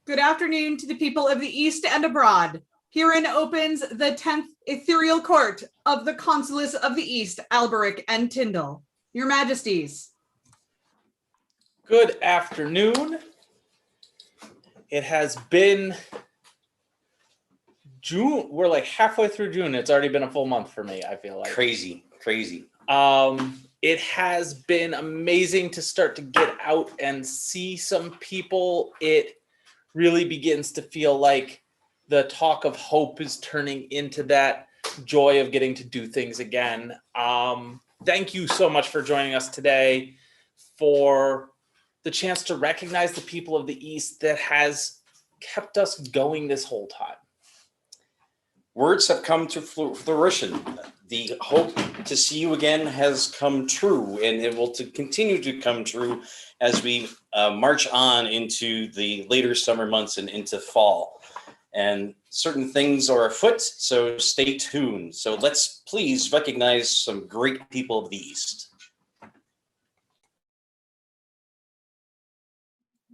Good afternoon to the people of the East and abroad. Herein opens the 10th Ethereal Court of the Consules of the East, Alberic and Tindal. Your Majesties. Good afternoon. It has been June. We're like halfway through June. It's already been a full month for me, I feel like. Crazy. It has been amazing to start to get out and see some people. It really begins to feel like the talk of hope is turning into that joy of getting to do things again. Thank you so much for joining us today, for the chance to recognize the people of the East that has kept us going this whole time. Words have come to fruition. The hope to see you again has come true, and it will continue to come true as we march on into the later summer months and into fall. And certain things are afoot, so stay tuned. So let's please recognize some great people of the East.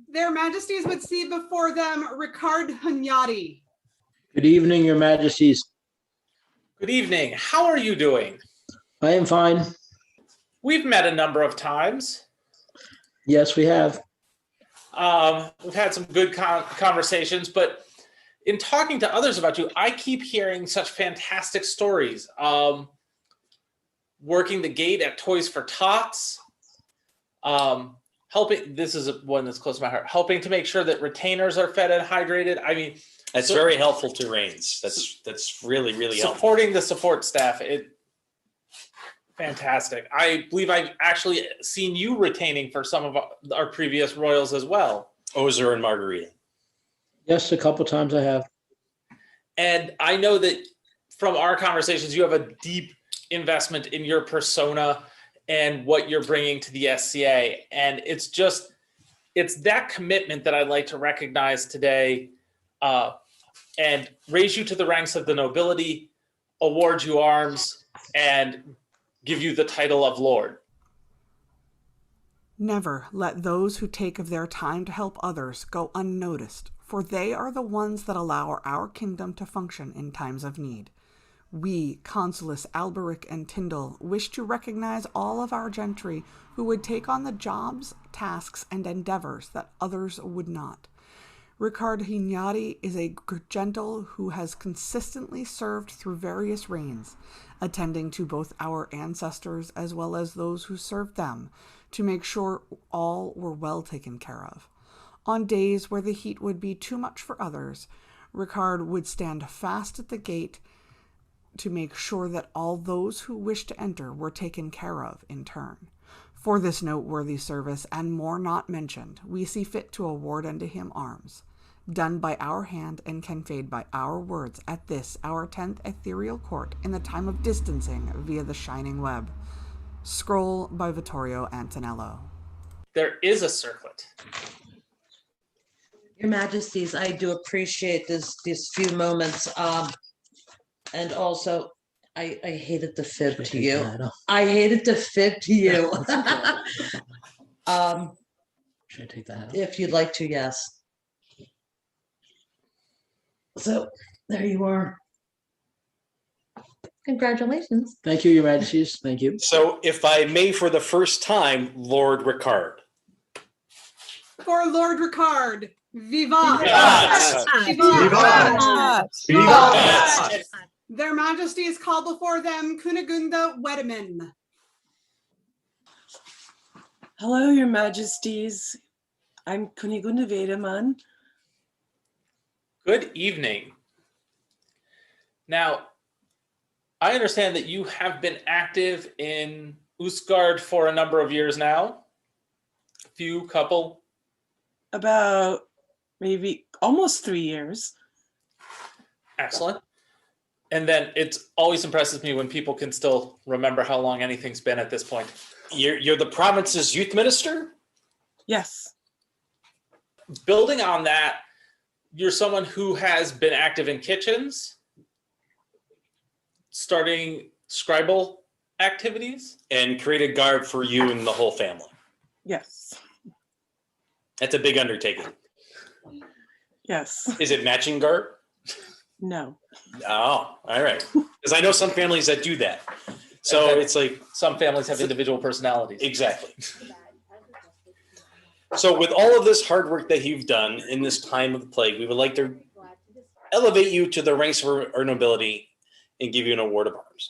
Their Majesties would see before them Ricard Hunyadi. Good evening, Your Majesties. Good evening. How are you doing? I am fine. We've met a number of times. Yes, we have. We've had some good conversations, but in talking to others about you, I keep hearing such fantastic stories. Working the gate at Toys for Tots, helping, this is one that's close to my heart, helping to make sure that retainers are fed and hydrated. I mean, that's very helpful to Reigns. That's really, really helpful. Supporting the support staff, fantastic. I believe I've actually seen you retaining for some of our previous royals as well. Ozer and Margarita. Yes, a couple times I have. And I know that from our conversations, you have a deep investment in your persona and what you're bringing to the SCA. And it's that commitment that I'd like to recognize today, and raise you to the ranks of the nobility, award you arms, and give you the title of Lord. Never let those who take of their time to help others go unnoticed, for they are the ones that allow our kingdom to function in times of need. We, Consules Alberic and Tindal, wish to recognize all of our gentry who would take on the jobs, tasks, and endeavors that others would not. Ricard Hunyadi is a gentle who has consistently served through various reigns, attending to both our ancestors as well as those who served them, to make sure all were well taken care of. On days where the heat would be too much for others, Ricard would stand fast at the gate to make sure that all those who wished to enter were taken care of in turn. For this noteworthy service, and more not mentioned, we see fit to award unto him arms, done by our hand and conveyed by our words at this, our 10th Ethereal Court, in the time of distancing via the shining web. Scroll by Vittorio Antonello. There is a circlet. Your Majesties, I do appreciate these few moments. And also, I hated the fib to you. I hated the fib to you. Should I take that out? If you'd like to, yes. So there you are. Congratulations. Thank you, Your Majesties. Thank you. So if I may, for the first time, Lord Ricard. For Lord Ricard, vivat! Vivat! Vivat! Vivat! Their Majesties call before them Kunigunda Wedeman. Hello, Your Majesties. I'm Kunigunda Vedaman. Good evening. Now, I understand that you have been active in Utgard for a number of years now. Couple. About maybe almost 3 years. Excellent. And then it always impresses me when people can still remember how long anything's been at this point. You're the province's youth minister? Yes. Building on that, you're someone who has been active in kitchens, starting scribal activities. And created garb for you and the whole family. Yes. That's a big undertaking. Yes. Is it matching garb? No. Oh, all right. Because I know some families that do that. So Okay. it's like, Some families have individual personalities. exactly. So with all of this hard work that you've done in this time of the plague, we would like to elevate you to the ranks of our nobility and give you an award of arms.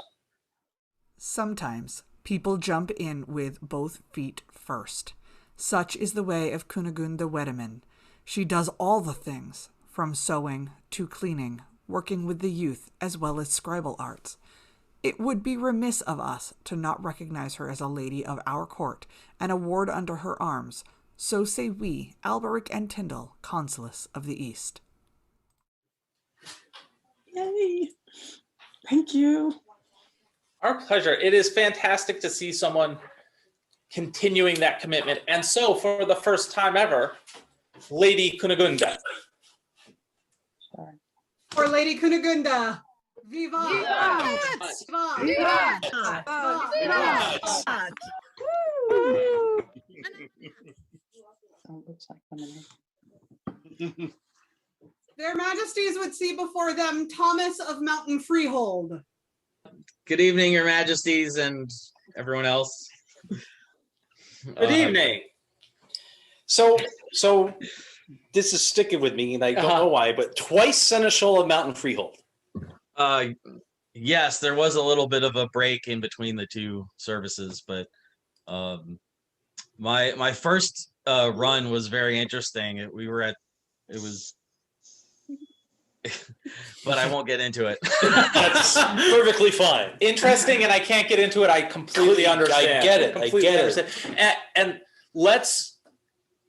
Sometimes people jump in with both feet first. Such is the way of Kunigunde Wedeman. She does all the things, from sewing to cleaning, working with the youth as well as scribal arts. It would be remiss of us to not recognize her as a lady of our court and award under her arms. So say we, Alberic and Tindal, Consules of the East. Yay. Thank you. Our pleasure. It is fantastic to see someone continuing that commitment. And so, for the first time ever, Lady Kunigunde. For Lady Kunigunde! Viva! Viva! Viva! Their Majesties would see before them Thomas of Mountain Freehold. Good evening, Your Majesties and everyone else. Good evening. So this is sticking with me, and I don't know why, but twice Seneschal of Mountain Freehold. Yes, there was a little bit of a break in between the two services, but my first run was very interesting. It was, but I won't get into it. That's perfectly fine. Interesting, and I can't get into it. I completely understand. I get it. Completely I get understand. And let's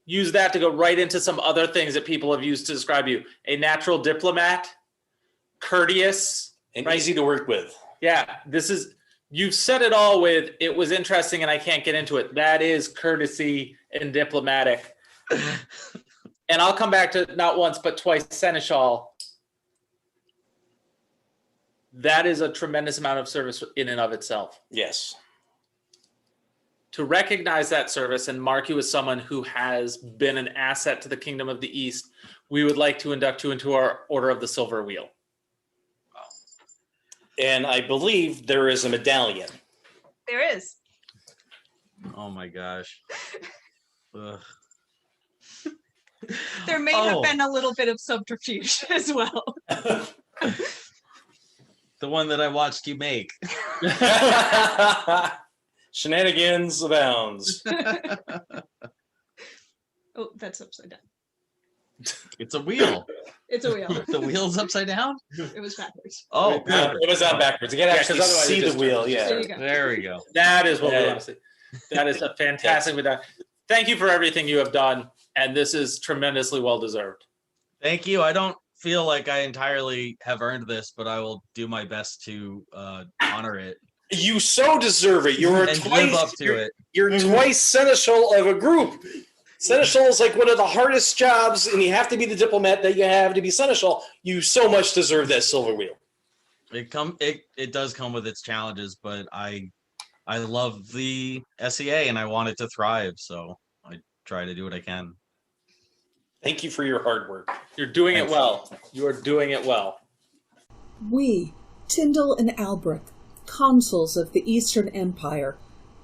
use that to go right into some other things that people have used to describe you. A natural diplomat, courteous, And right? easy to work with. Yeah, you've said it all with, it was interesting and I can't get into it. That is courtesy and diplomatic. And I'll come back to not once, but twice Seneschal. That is a tremendous amount of service in and of itself. Yes. To recognize that service and mark you as someone who has been an asset to the Kingdom of the East, we would like to induct you into our Order of the Silver Wheel. And I believe there is a medallion. There is. Oh my gosh. Ugh. There may have been a little bit of subterfuge as well. The one that I watched you make. Shenanigans abounds. Oh, that's upside down. It's a wheel. It's a wheel. The wheel's upside down? It was backwards. Oh, good. It was on backwards. You gotta actually 'cause otherwise see it the just wheel. turns. Yeah. There you go. There we go. That is what we Yeah. want to see. That is a fantastic with that. Thank you for everything you have done. And this is tremendously well deserved. Thank you. I don't feel like I entirely have earned this, but I will do my best to honor it You so deserve it. You're and live up twice. to it. You're twice seneschal of a group. Seneschal is like one of the hardest jobs, and you have to be the diplomat that you have to be seneschal. You so much deserve that silver wheel. It does come with its challenges, but I love the SEA and I want it to thrive, so I try to do what I can. Thank you for your hard work. You're doing Thanks. it well. You are doing it well. We, Tindal and Alberic, consuls of the Eastern Empire,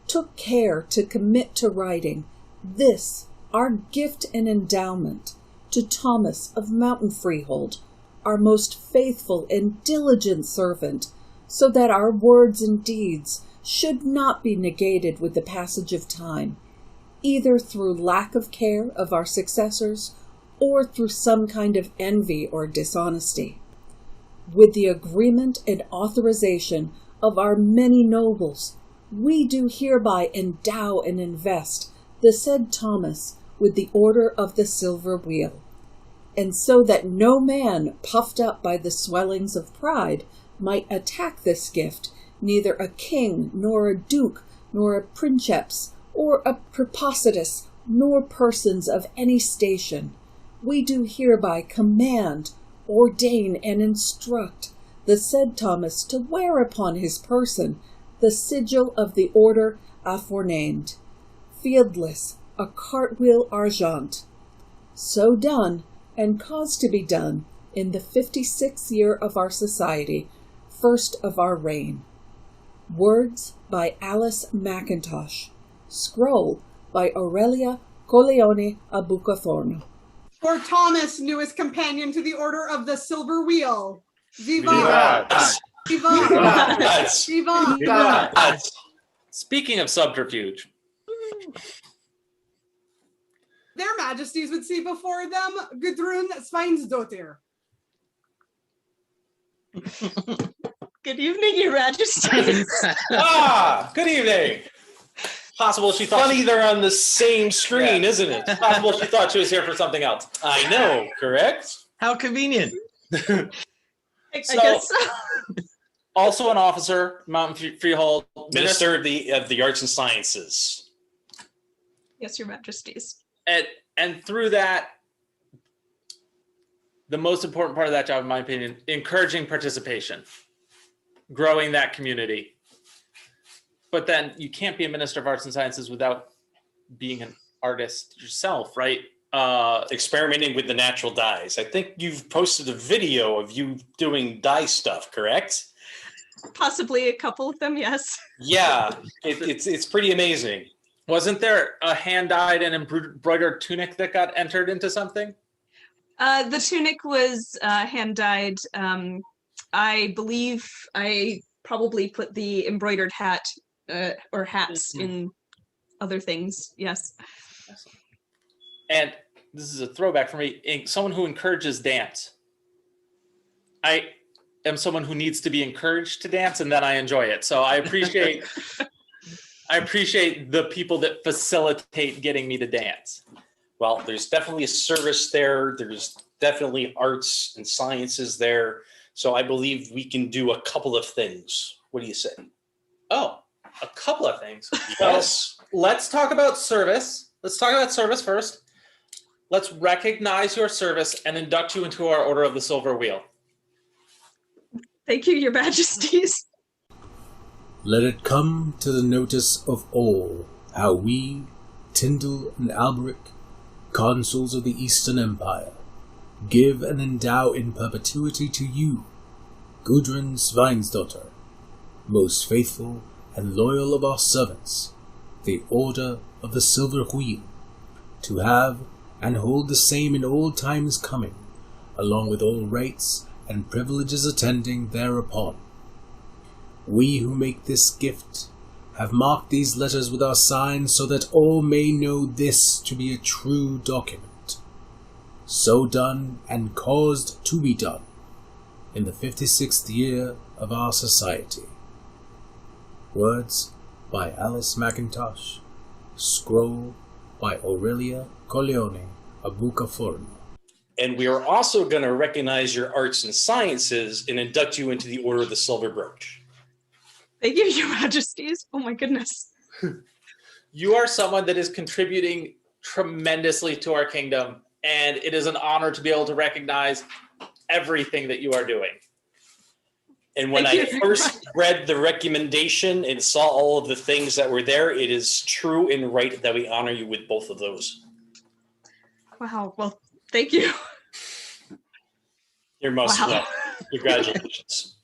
took care to commit to writing this, our gift and endowment, to Thomas of Mountain Freehold, our most faithful and diligent servant, so that our words and deeds should not be negated with the passage of time, either through lack of care of our successors or through some kind of envy or dishonesty. With the agreement and authorization of our many nobles, we do hereby endow and invest the said Thomas with the Order of the Silver Wheel, and so that no man puffed up by the swellings of pride might attack this gift, neither a king, nor a duke, nor a princeps, or a prepositus, nor persons of any station, we do hereby command, ordain, and instruct the said Thomas to wear upon his person the sigil of the order aforenamed, fieldless, a cartwheel argent. So done, and caused to be done in the 56th year of our society, first of our reign. Words by Alice McIntosh. Scroll by Aurelia Coleone Abucathorno. For Thomas, newest companion to the Order of the Silver Wheel. Vivat! Vivat! Vivat! Vivat! Speaking of subterfuge, Their Majesties would see before them Gudrun Sveinsdottir. Good evening, Your Majesty. good evening. Possible she thought Funny they're on the same screen, isn't it? possible she thought she was here for something else. I know, correct? How convenient. I So- guess so. Also an officer, Mountain Freehold, Minister of the Arts and Sciences. Yes, Your Majesties. and through that, the most important part of that job, in my opinion, encouraging participation, growing that community. But then you can't be a Minister of Arts and Sciences without being an artist yourself, right? Experimenting with the natural dyes. I think you've posted a video of you doing dye stuff, correct? Possibly a couple of them, yes. Yeah, it's pretty amazing. Wasn't there a hand-dyed and embroidered tunic that got entered into something? The tunic was hand-dyed. I believe I probably put the embroidered hat or hats in other things, yes. And this is a throwback for me, someone who encourages dance. I am someone who needs to be encouraged to dance, and then I enjoy it. So I appreciate the people that facilitate getting me to dance. Well, there's definitely a service there. There's definitely arts and sciences there. So I believe we can do a couple of things. What do you say? Oh, a couple of things. Yes. Well, let's talk about service. Let's talk about service first. Let's recognize your service and induct you into our Order of the Silver Wheel. Thank you, Your Majesties. Let it come to the notice of all how we, Tindal and Alberic, consuls of the Eastern Empire, give and endow in perpetuity to you, Gudrun Sveinsdottir, most faithful and loyal of our servants, the Order of the Silver Wheel, to have and hold the same in all times coming, along with all rights and privileges attending thereupon. We who make this gift have marked these letters with our signs so that all may know this to be a true document, so done and caused to be done in the 56th year of our society. Words by Alice McIntosh. Scroll by Aurelia Coleone Abucathorno. And we are also going to recognize your arts and sciences and induct you into the Order of the Silver Brooch. Thank you, Your Majesties. Oh my goodness. You are someone that is contributing tremendously to our kingdom, and it is an honor to be able to recognize everything that you are doing. And when Thank I you. first read the recommendation and saw all of the things that were there, it is true and right that we honor you with both of those. Wow. Well, thank you. You're most Wow. welcome. Congratulations.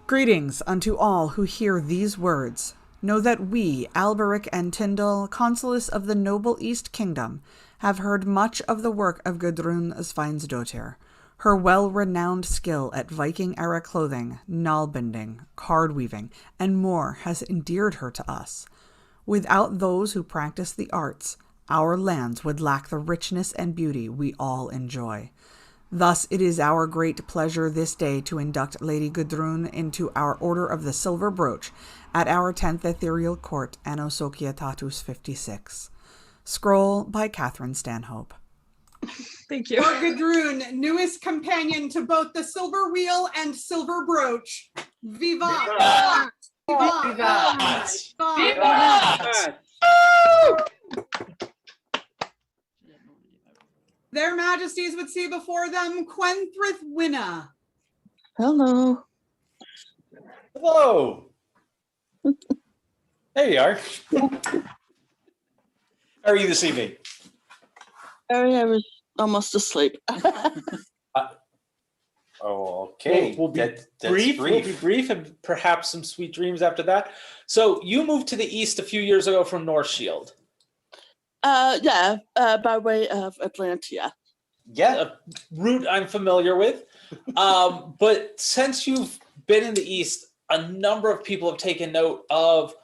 Greetings unto all who hear these words. Know that we, Alberic and Tindal, consuls of the noble East Kingdom, have heard much of the work of Gudrun Sveinsdottir. Her well-renowned skill at Viking-era clothing, knoll-binding, card-weaving, and more has endeared her to us. Without those who practice the arts, our lands would lack the richness and beauty we all enjoy. Thus, it is our great pleasure this day to induct Lady Gudrun into our Order of the Silver Brooch at our 10th Ethereal Court, Anno Societatis 56. Scroll by Catherine Stanhope. Thank you. For Gudrun, newest companion to both the Silver Wheel and Silver Brooch. Vivat! Vivat! Vivat! Vivat! Their Majesties would see before them Quenthrith Winna. Hello. Hello. There you are. How are you this evening? Sorry, I was almost asleep. Okay. We'll be that's brief. We'll be brief, and perhaps some sweet dreams after that. So you moved to the east a few years ago from North Shield. Yeah, by way of Atlantia. Yeah. A route I'm familiar with. But since you've been in the east, a number of people have taken note of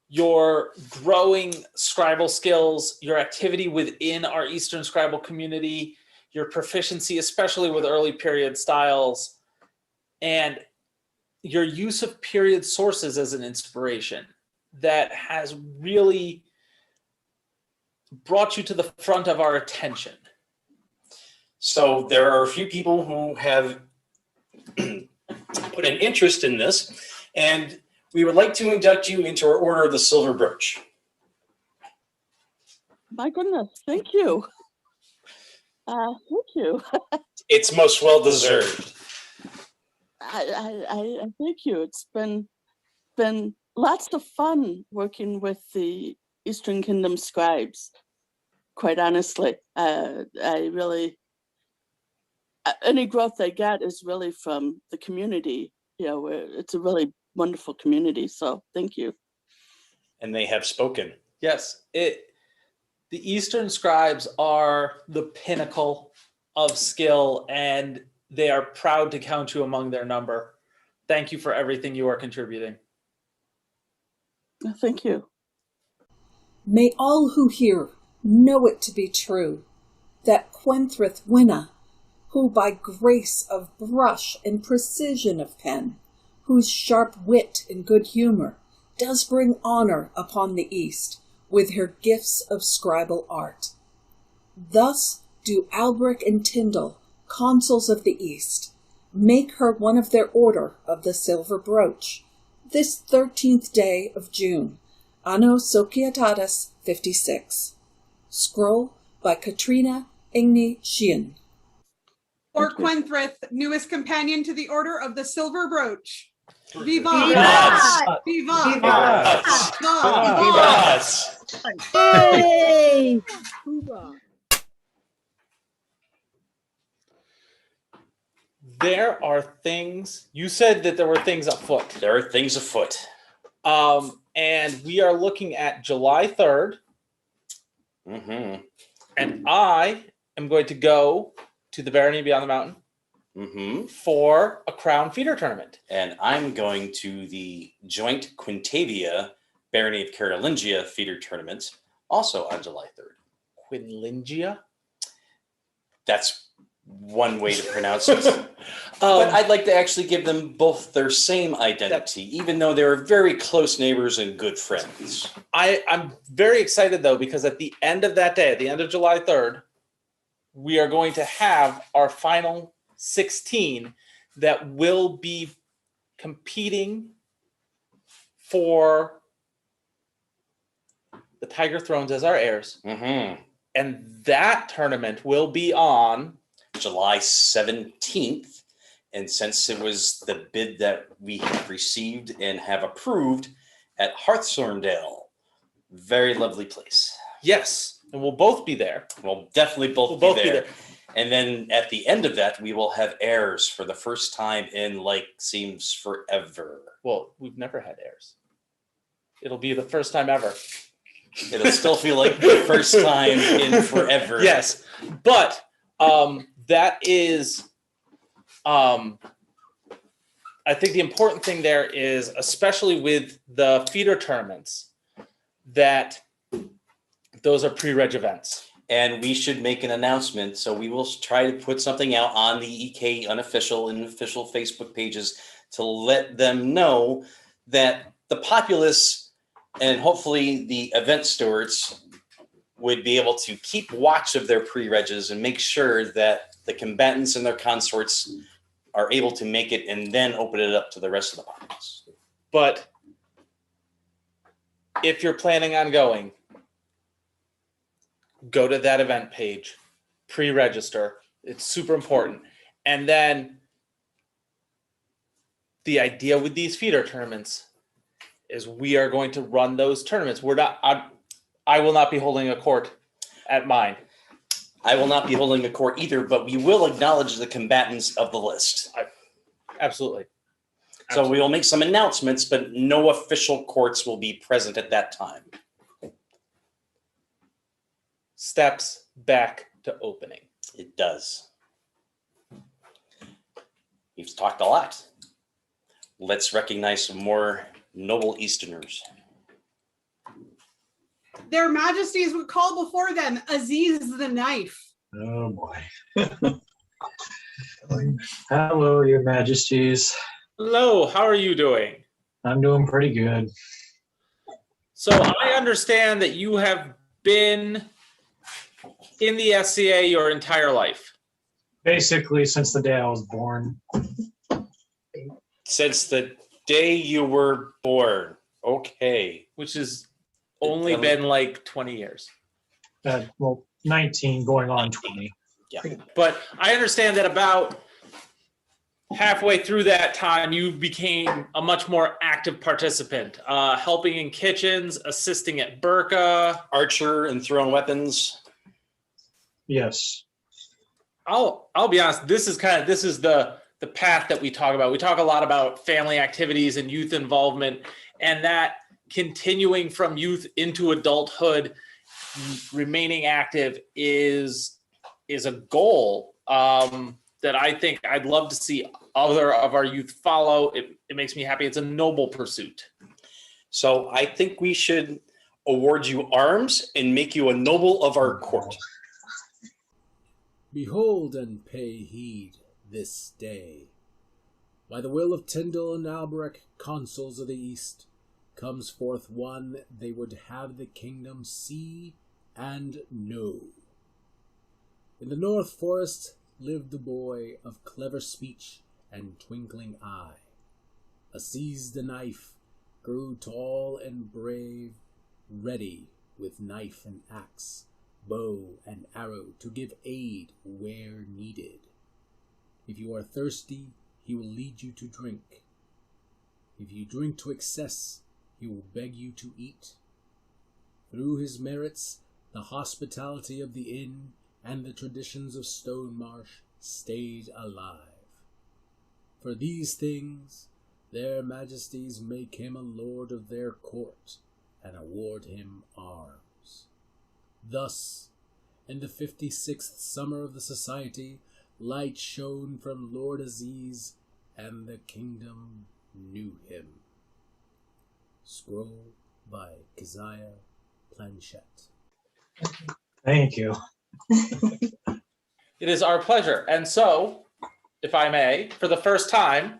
your growing Scribble skills, your activity within our Eastern Scribble community, your proficiency, especially with early period styles, and your use of period sources as an inspiration that has really brought you to the front of our attention. So there are a few people who have put an interest in this, and we would like to induct you into our Order of the Silver Brooch. My goodness, thank you. Thank you. It's most well deserved. I thank you. It's been lots of fun working with the Eastern Kingdom scribes. Quite honestly, I really any growth I get is really from the community. It's a really wonderful community. So thank you. And they have spoken. Yes, the Eastern scribes are the pinnacle of skill, and they are proud to count you among their number. Thank you for everything you are contributing. Thank you. May all who hear know it to be true, that Quenthrith Winna, who by grace of brush and precision of pen, whose sharp wit and good humour does bring honour upon the East with her gifts of scribal art. Thus do Alberic and Tindal, consuls of the East, make her one of their Order of the Silver Brooch, this 13th day of June, Anno Societatis 56. Scroll by Katrina Igni Sheehan. Or Quenthrith, newest companion to the Order of the Silver Brooch. Viva! Vivat! Viva! Vivat! Viva! Hey! There are things, you said that there were things afoot. There are things afoot. And we are looking at July 3rd. Mm-hmm. And I am going to go to the Barony Beyond the Mountain for a Crown Feeder tournament. And I'm going to the joint Quintavia Barony of Carolingia feeder tournament, also on July 3rd. Quinlingia? That's one way to pronounce it. But I'd like to actually give them both their same identity, even though they're very close neighbors and good friends. I'm very excited, though, because at the end of that day, at the end of July 3rd, we are going to have our final 16 that will be competing for the Tiger Thrones as our heirs. Mm-hmm. And that tournament will be on July 17th. And since it was the bid that we have received and have approved at Hearthstorndale, very lovely place. Yes, and we'll both be there. We'll definitely both be there. And then at the end of that, we will have heirs for the first time in seems forever. Well, we've never had heirs. It'll be the first time ever. It'll still feel like the first time in forever. Yes, but that is, I think the important thing there is, especially with the feeder tournaments, that those are pre-reg events. And we should make an announcement. So we will try to put something out on the EK unofficial and official Facebook pages to let them know that the populace and hopefully the event stewards would be able to keep watch of their pre-regs and make sure that the combatants and their consorts are able to make it and then open it up to the rest of the populace. But if you're planning on going, go to that event page, pre-register. It's super important. And then the idea with these feeder tournaments is we are going to run those tournaments. I will not be holding a court at mine. I will not be holding a court either, but we will acknowledge the combatants of the list. Absolutely. So we will make some announcements, but no official courts will be present at that time. Steps back to opening. It does. We've talked a lot. Let's recognize some more noble Easterners. Their Majesties would call before them Aziz the Knife. Oh boy. Hello, Your Majesties. Hello, how are you doing? I'm doing pretty good. So I understand that you have been in the SCA your entire life. Basically, since the day I was born. Since the day you were born. Okay. Which has only been like 20 years. Well, 19 going on 20. Yeah. But I understand that about halfway through that time, you became a much more active participant, helping in kitchens, assisting at Burqa. Archer and thrown weapons. Yes. I'll be honest, this is the path that we talk about. We talk a lot about family activities and youth involvement, and that continuing from youth into adulthood, remaining active is a goal that I think I'd love to see other of our youth follow. It makes me happy. It's a noble pursuit. So I think we should award you arms and make you a noble of our court. Behold and pay heed this day. By the will of Tindal and Alberic, consuls of the East, comes forth one they would have the kingdom see and know. In the North Forest lived a boy of clever speech and twinkling eye. Aziz the Knife grew tall and brave, ready with knife and axe, bow and arrow to give aid where needed. If you are thirsty, he will lead you to drink. If you drink to excess, he will beg you to eat. Through his merits, the hospitality of the inn and the traditions of Stonemarsh stayed alive. For these things, their majesties make him a lord of their court and award him arms. Thus, in the 56th summer of the society, light shone from Lord Aziz, and the kingdom knew him. Scroll by Keziah Planchette. Thank you. It is our pleasure. And so, if I may, for the first time,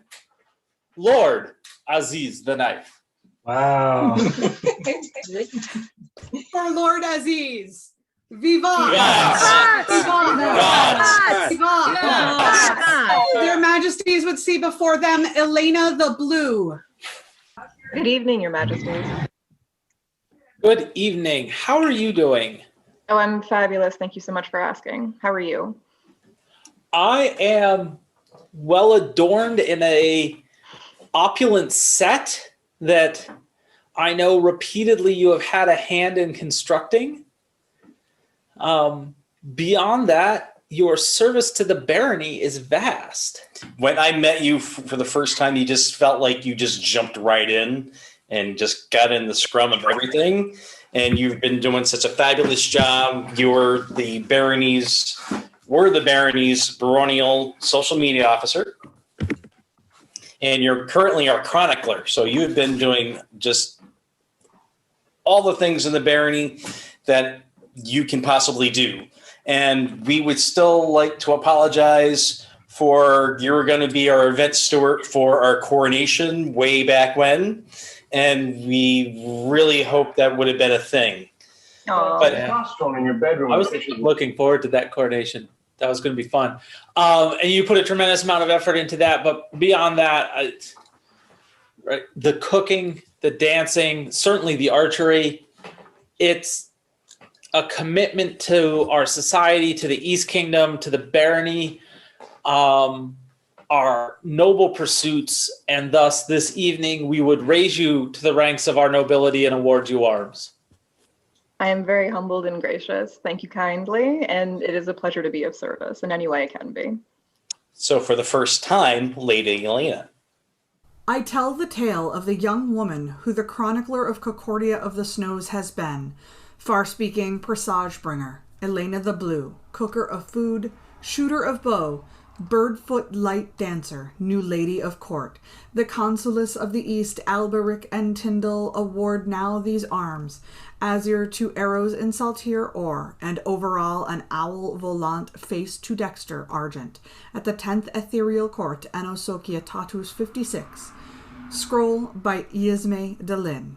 Lord Aziz the Knife. Wow. For Lord Aziz. Viva! Yes. Viva! Yes. Viva! Their Majesties would see before them Elena the Blue. Good evening, Your Majesties. Good evening. How are you doing? Oh, I'm fabulous. Thank you so much for asking. How are you? I am well adorned in a opulent set that I know repeatedly you have had a hand in constructing. Beyond that, your service to the barony is vast. When I met you for the first time, you just felt like you just jumped right in and just got in the scrum of everything. And you've been doing such a fabulous job. You're the barony's baronial social media officer. And you're currently our chronicler. So you've been doing just all the things in the barony that you can possibly do. And we would still like to apologize for you were going to be our event steward for our coronation way back when. And we really hope that would have been a thing. But in your bedroom. I was looking forward to that coronation. That was going to be fun. And you put a tremendous amount of effort into that. But beyond that, right, the cooking, the dancing, certainly the archery, it's a commitment to our society, to the East Kingdom, to the barony, our noble pursuits, and thus this evening we would raise you to the ranks of our nobility and award you arms. I am very humbled and gracious. Thank you kindly, and it is a pleasure to be of service in any way I can be. So for the first time, Lady Elena. I tell the tale of the young woman who the chronicler of Concordia of the Snows has been, far-speaking presage bringer, Elena the Blue, cooker of food, shooter of bow, birdfoot light dancer, new lady of court. The consules of the East, Alberic and Tindal, award now these arms, azure to arrows in saltire or, and overall an owl volant face to dexter argent, at the 10th Ethereal Court, Anno Societatis 56. Scroll by Yasme de Lin.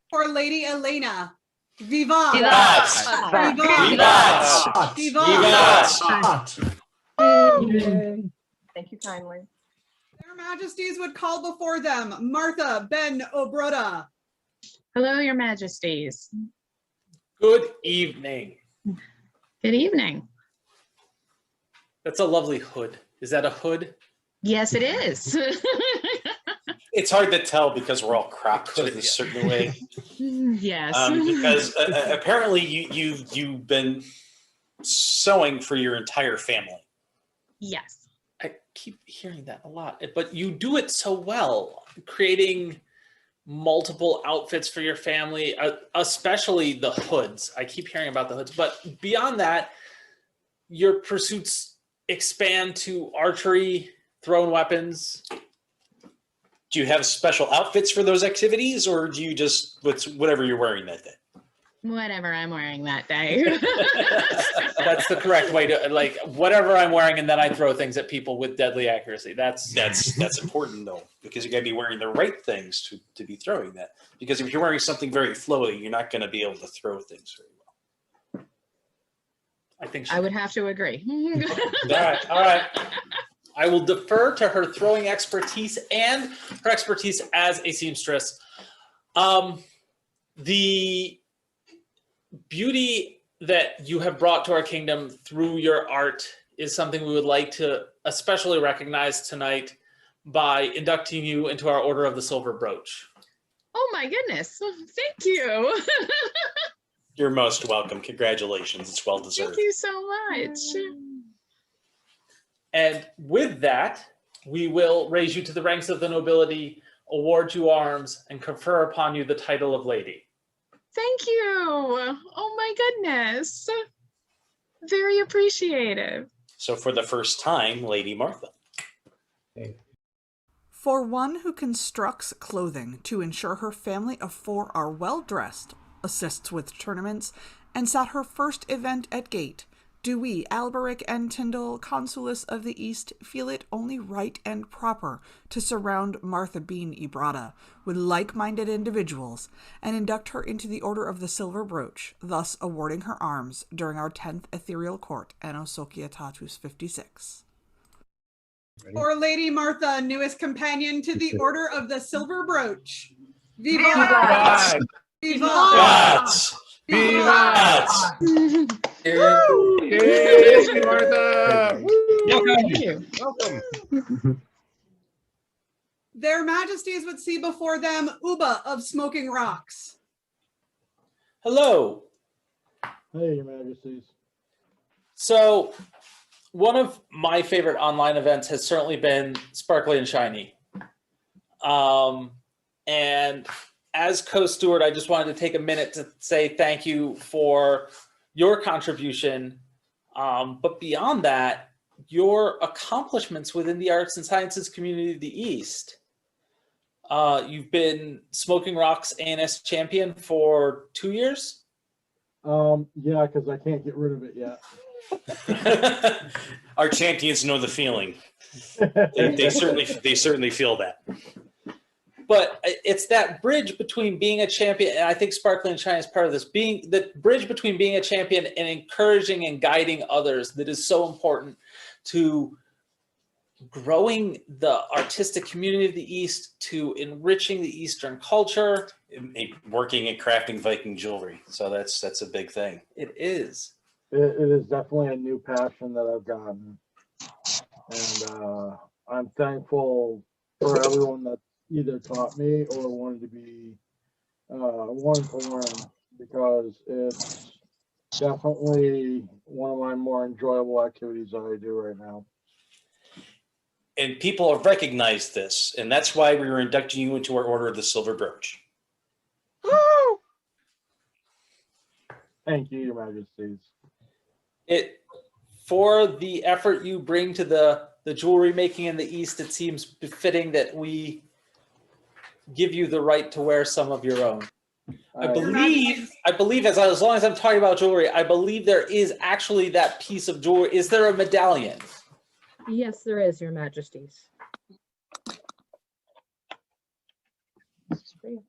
For Lady Elena. Vivat! Vivat! Vivat! Vivat! Vivat! Thank you kindly. Their Majesties would call before them Martha Ben Obroda. Hello, Your Majesties. Good evening. Good evening. That's a lovely hood. Is that a hood? Yes, it is. It's hard to tell because we're all cropped in a certain way. Yes. Because apparently you've been sewing for your entire family. Yes. I keep hearing that a lot, but you do it so well, creating multiple outfits for your family, especially the hoods. I keep hearing about the hoods, but beyond that, your pursuits expand to archery, thrown weapons. Do you have special outfits for those activities, or do you just whatever you're wearing that day? Whatever I'm wearing that day. That's the correct way to, like, whatever I'm wearing, and then I throw things at people with deadly accuracy. That's important though, because you got to be wearing the right things to be throwing that. Because if you're wearing something very floaty, you're not going to be able to throw things very well. I think I would have to agree. All right. I will defer to her throwing expertise and her expertise as a seamstress. The beauty that you have brought to our kingdom through your art is something we would like to especially recognize tonight by inducting you into our Order of the Silver Brooch. Oh my goodness. Thank you. You're most welcome. Congratulations. It's well deserved. Thank you so much. And with that, we will raise you to the ranks of the nobility, award you arms, and confer upon you the title of lady. Thank you. Oh my goodness. Very appreciative. So for the first time, Lady Martha. For one who constructs clothing to ensure her family of 4 are well dressed, assists with tournaments, and sat her first event at gate, do we, Alberic and Tindal, Consules of the East, feel it only right and proper to surround Martha Bean Ibrata with like-minded individuals and induct her into the Order of the Silver Brooch, thus awarding her arms during our 10th Ethereal Court, Anno Societatis 56. For Lady Martha, newest companion to the Order of the Silver Brooch. Vivat! Vivat! Vivat! Vivat! Yes, Martha! Thank you. Welcome. Their Majesties would see before them Uba of Smoking Rocks. Hello. Hey, Your Majesties. So, one of my favorite online events has certainly been Sparkly and Shiny. And as co-steward, I just wanted to take a minute to say thank you for your contribution. But beyond that, your accomplishments within the arts and sciences community of the East. You've been Smoking Rocks ANS champion for 2 years? Yeah, because I can't get rid of it yet. Our champions know the feeling. They certainly feel that. But it's that bridge between being a champion, and I think Sparkly and Shine is part of this, being the bridge between being a champion and encouraging and guiding others that is so important to growing the artistic community of the East, to enriching the Eastern culture. Working at crafting Viking jewelry. So that's a big thing. It is. It is definitely a new passion that I've gotten. And I'm thankful for everyone that either taught me or wanted to learn because it's definitely one of my more enjoyable activities that I do right now. And people have recognized this, and that's why we were inducting you into our Order of the Silver Brooch. Woo! Thank you, Your Majesties. For the effort you bring to the jewelry making in the East, it seems befitting that we give you the right to wear some of your own. I believe, as long as I'm talking about jewelry, I believe there is actually that piece of jewelry. Is there a medallion? Yes, there is, Your Majesties. This is for you.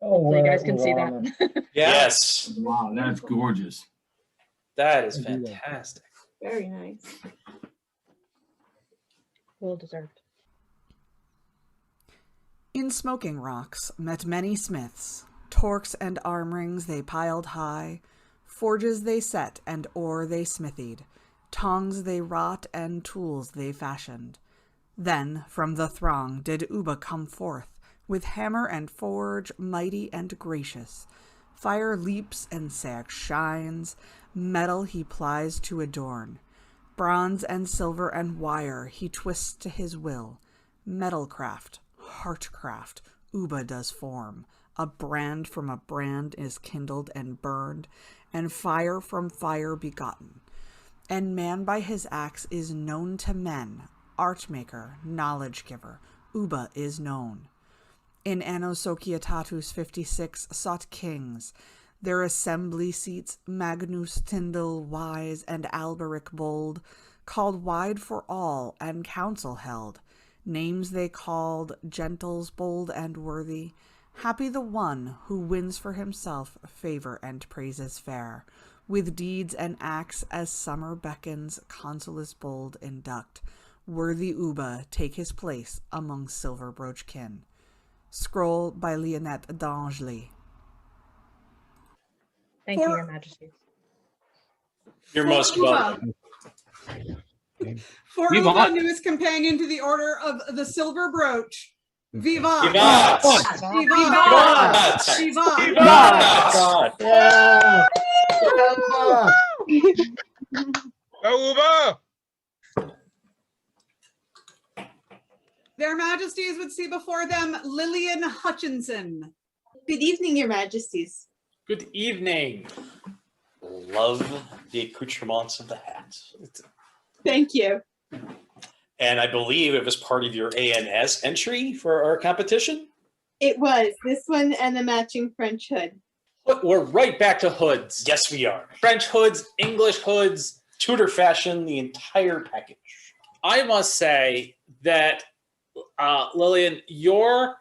Oh, so you guys can see that. Yes. Wow, that's gorgeous. That is fantastic. Very nice. Well deserved. In Smoking Rocks met many smiths. Torques and arm rings they piled high. Forges they set and ore they smithied. Tongs they wrought and tools they fashioned. Then from the throng did Uba come forth, with hammer and forge mighty and gracious. Fire leaps and sag shines, metal he plies to adorn. Bronze and silver and wire he twists to his will. Metalcraft, heartcraft, Uba does form. A brand from a brand is kindled and burned, and fire from fire begotten. And man by his axe is known to men, artmaker, knowledge giver, Uba is known. In Anno Societatis 56 sought kings, their assembly seats Magnus Tindal wise and Alberic bold, called wide for all and council held. Names they called gentles bold and worthy. Happy the one who wins for himself favor and praises fair. With deeds and acts as summer beckons, Consules bold induct. Worthy Uba take his place among silver brooch kin. Scroll by Leonette d'Angely. Thank you, Your Majesties. You're most welcome. For Vivat. Uba, newest companion to the Order of the Silver Brooch. Vivat! Vivat! Vivat! Vivat! Vivat! Vivat! Yeah! Go, Uba! Their Majesties would see before them Lillian Hutchinson. Good evening, Your Majesties. Good evening. Love the accoutrements of the hat. Thank you. And I believe it was part of your ANS entry for our competition? It was this one and the matching French hood. But we're right back to hoods. Yes, we are. French hoods, English hoods. Tudor fashion, the entire package. I must say that, Lillian, your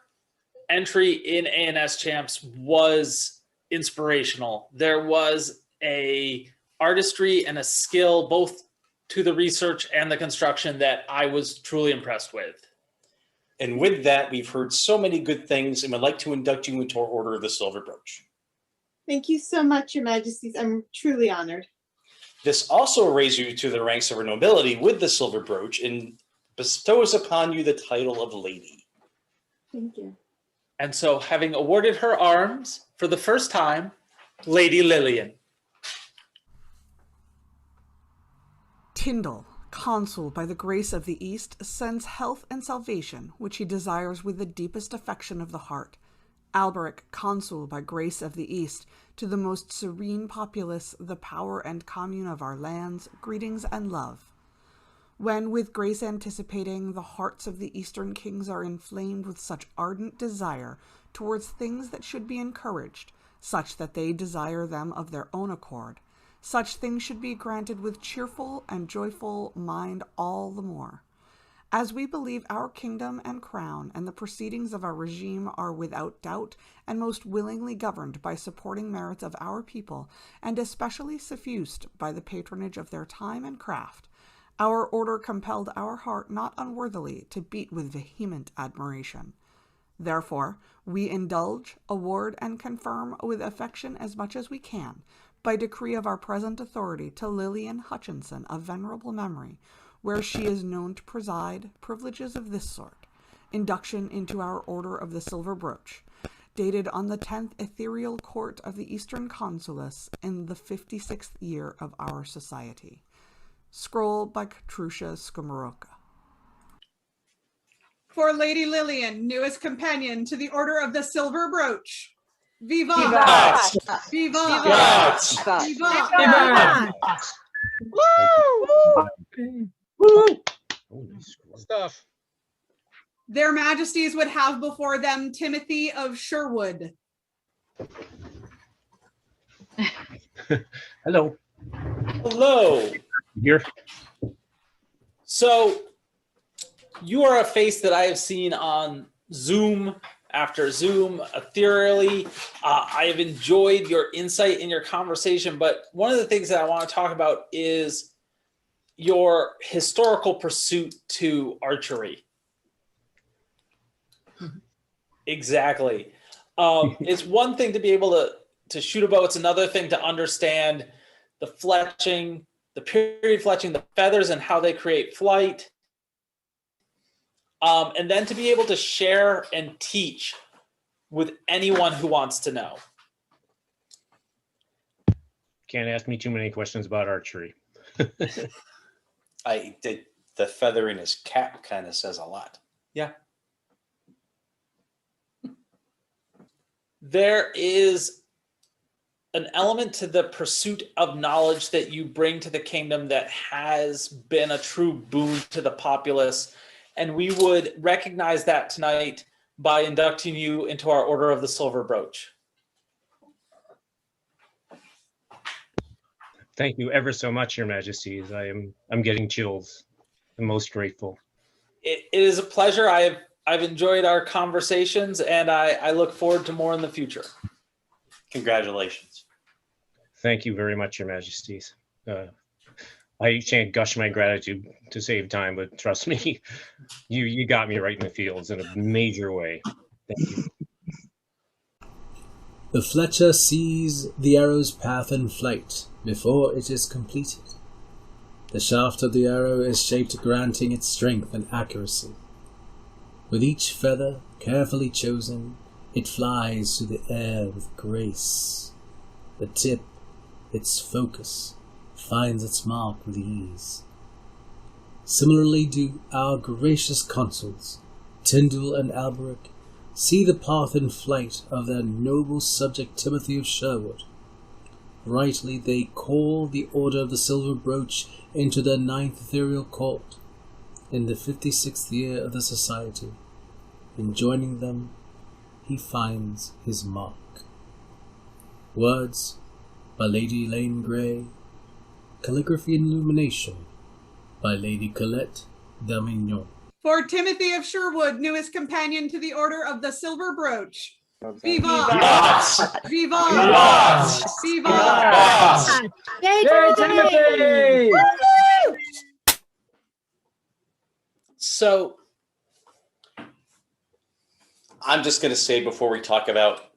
entry in ANS Champs was inspirational. There was a artistry and a skill both to the research and the construction that I was truly impressed with. And with that, we've heard so many good things and would like to induct you into our Order of the Silver Brooch. Thank you so much, Your Majesties. I'm truly honored. This also raises you to the ranks of our nobility with the Silver Brooch and bestows upon you the title of Lady. Thank you. And so, having awarded her arms for the first time, Lady Lillian. Tindal, consul by the grace of the East, sends health and salvation, which he desires with the deepest affection of the heart. Alberic, consul by grace of the East, to the most serene populace, the power and commune of our lands, greetings and love. When, with grace anticipating, the hearts of the Eastern kings are inflamed with such ardent desire towards things that should be encouraged, such that they desire them of their own accord, such things should be granted with cheerful and joyful mind all the more. As we believe our kingdom and crown and the proceedings of our regime are without doubt and most willingly governed by supporting merits of our people, and especially suffused by the patronage of their time and craft, our order compelled our heart not unworthily to beat with vehement admiration. Therefore, we indulge, award, and confirm with affection as much as we can, by decree of our present authority, to Lillian Hutchinson of venerable memory, where she is known to preside, privileges of this sort. Induction into our Order of the Silver Brooch, dated on the 10th Ethereal Court of the Eastern Consules in the 56th year of our society. Scroll by Katrusha Skomoroka. For Lady Lillian, newest companion to the Order of the Silver Brooch. Viva! Vivat! Viva! Vivat! Viva! Woo! Stuff. Their Majesties would have before them Timothy of Sherwood. Hello. Hello. Here. So, you are a face that I have seen on Zoom after Zoom, ethereally. I have enjoyed your insight in your conversation, but one of the things that I want to talk about is your historical pursuit to archery. Exactly. It's one thing to be able to shoot a bow. It's another thing to understand the fletching, the period fletching, the feathers and how they create flight. And then to be able to share and teach with anyone who wants to know. Can't ask me too many questions about archery. The feather in his cap kind of says a lot. Yeah. There is an element to the pursuit of knowledge that you bring to the kingdom that has been a true boon to the populace. And we would recognize that tonight by inducting you into our Order of the Silver Brooch. Thank you ever so much, Your Majesties. I'm getting chills. I'm most grateful. It is a pleasure. I've enjoyed our conversations, and I look forward to more in the future. Congratulations. Thank you very much, Your Majesties. I can't gush my gratitude to save time, but trust me, you got me right in the fields in a major way. Thank you. The Fletcher sees the arrow's path in flight before it is completed. The shaft of the arrow is shaped granting it strength and accuracy. With each feather carefully chosen, it flies through the air with grace. The tip, its focus, finds its mark with ease. Similarly do our gracious consuls, Tindal and Alberic, see the path in flight of their noble subject Timothy of Sherwood. Rightly they call the Order of the Silver Brooch into their 9th Ethereal Court, in the 56th year of the Society. In joining them, he finds his mark. Words by Lady Elaine Gray. Calligraphy and illumination by Lady Colette Damignon. For Timothy of Sherwood, newest companion to the Order of the Silver Brooch. Viva! Vivat! Viva! Viva! Yay, Timothy! So, I'm just going to say before we talk about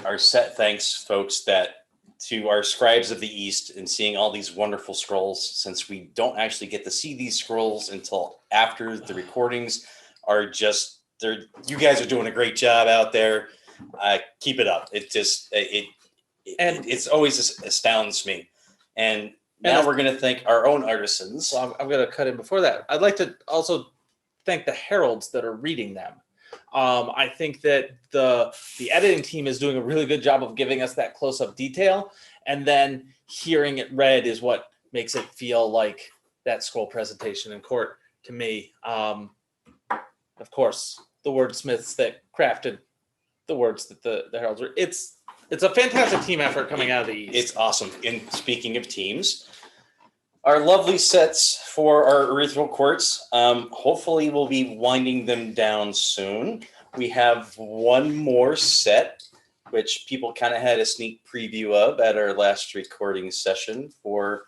our set thanks, folks, that to our scribes of the East and seeing all these wonderful scrolls, since we don't actually get to see these scrolls until after the recordings are just, you guys are doing a great job out there. Keep it up. It's always astounds me. And now we're going to thank our own artisans. So I'm going to cut in before that. I'd like to also thank the heralds that are reading them. I think that the editing team is doing a really good job of giving us that close-up detail, and then hearing it read is what makes it feel like that scroll presentation in court to me. Of course, the wordsmiths that crafted the words that the heralds were. It's a fantastic team effort coming out of the East. It's awesome. And speaking of teams, our lovely sets for our ethereal courts, hopefully we'll be winding them down soon. We have one more set, which people kind of had a sneak preview of at our last recording session for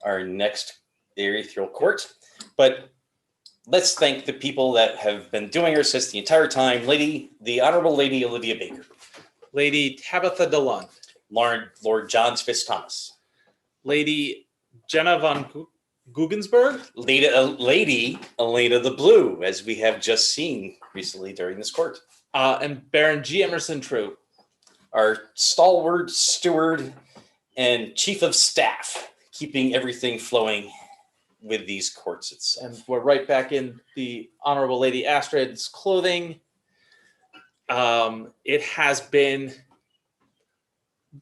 our next ethereal court. But let's thank the people that have been doing our sets the entire time. The Honorable Lady Olivia Baker. Lady Tabitha DeLund. Lord John Fitzthomas. Lady Jenna Gugensberg. Lady Elena the Blue, as we have just seen recently during this court. And Baron G. Emerson True. Our stalwart steward and chief of staff, keeping everything flowing with these courts. And we're right back in the Honorable Lady Astrid's clothing. It has been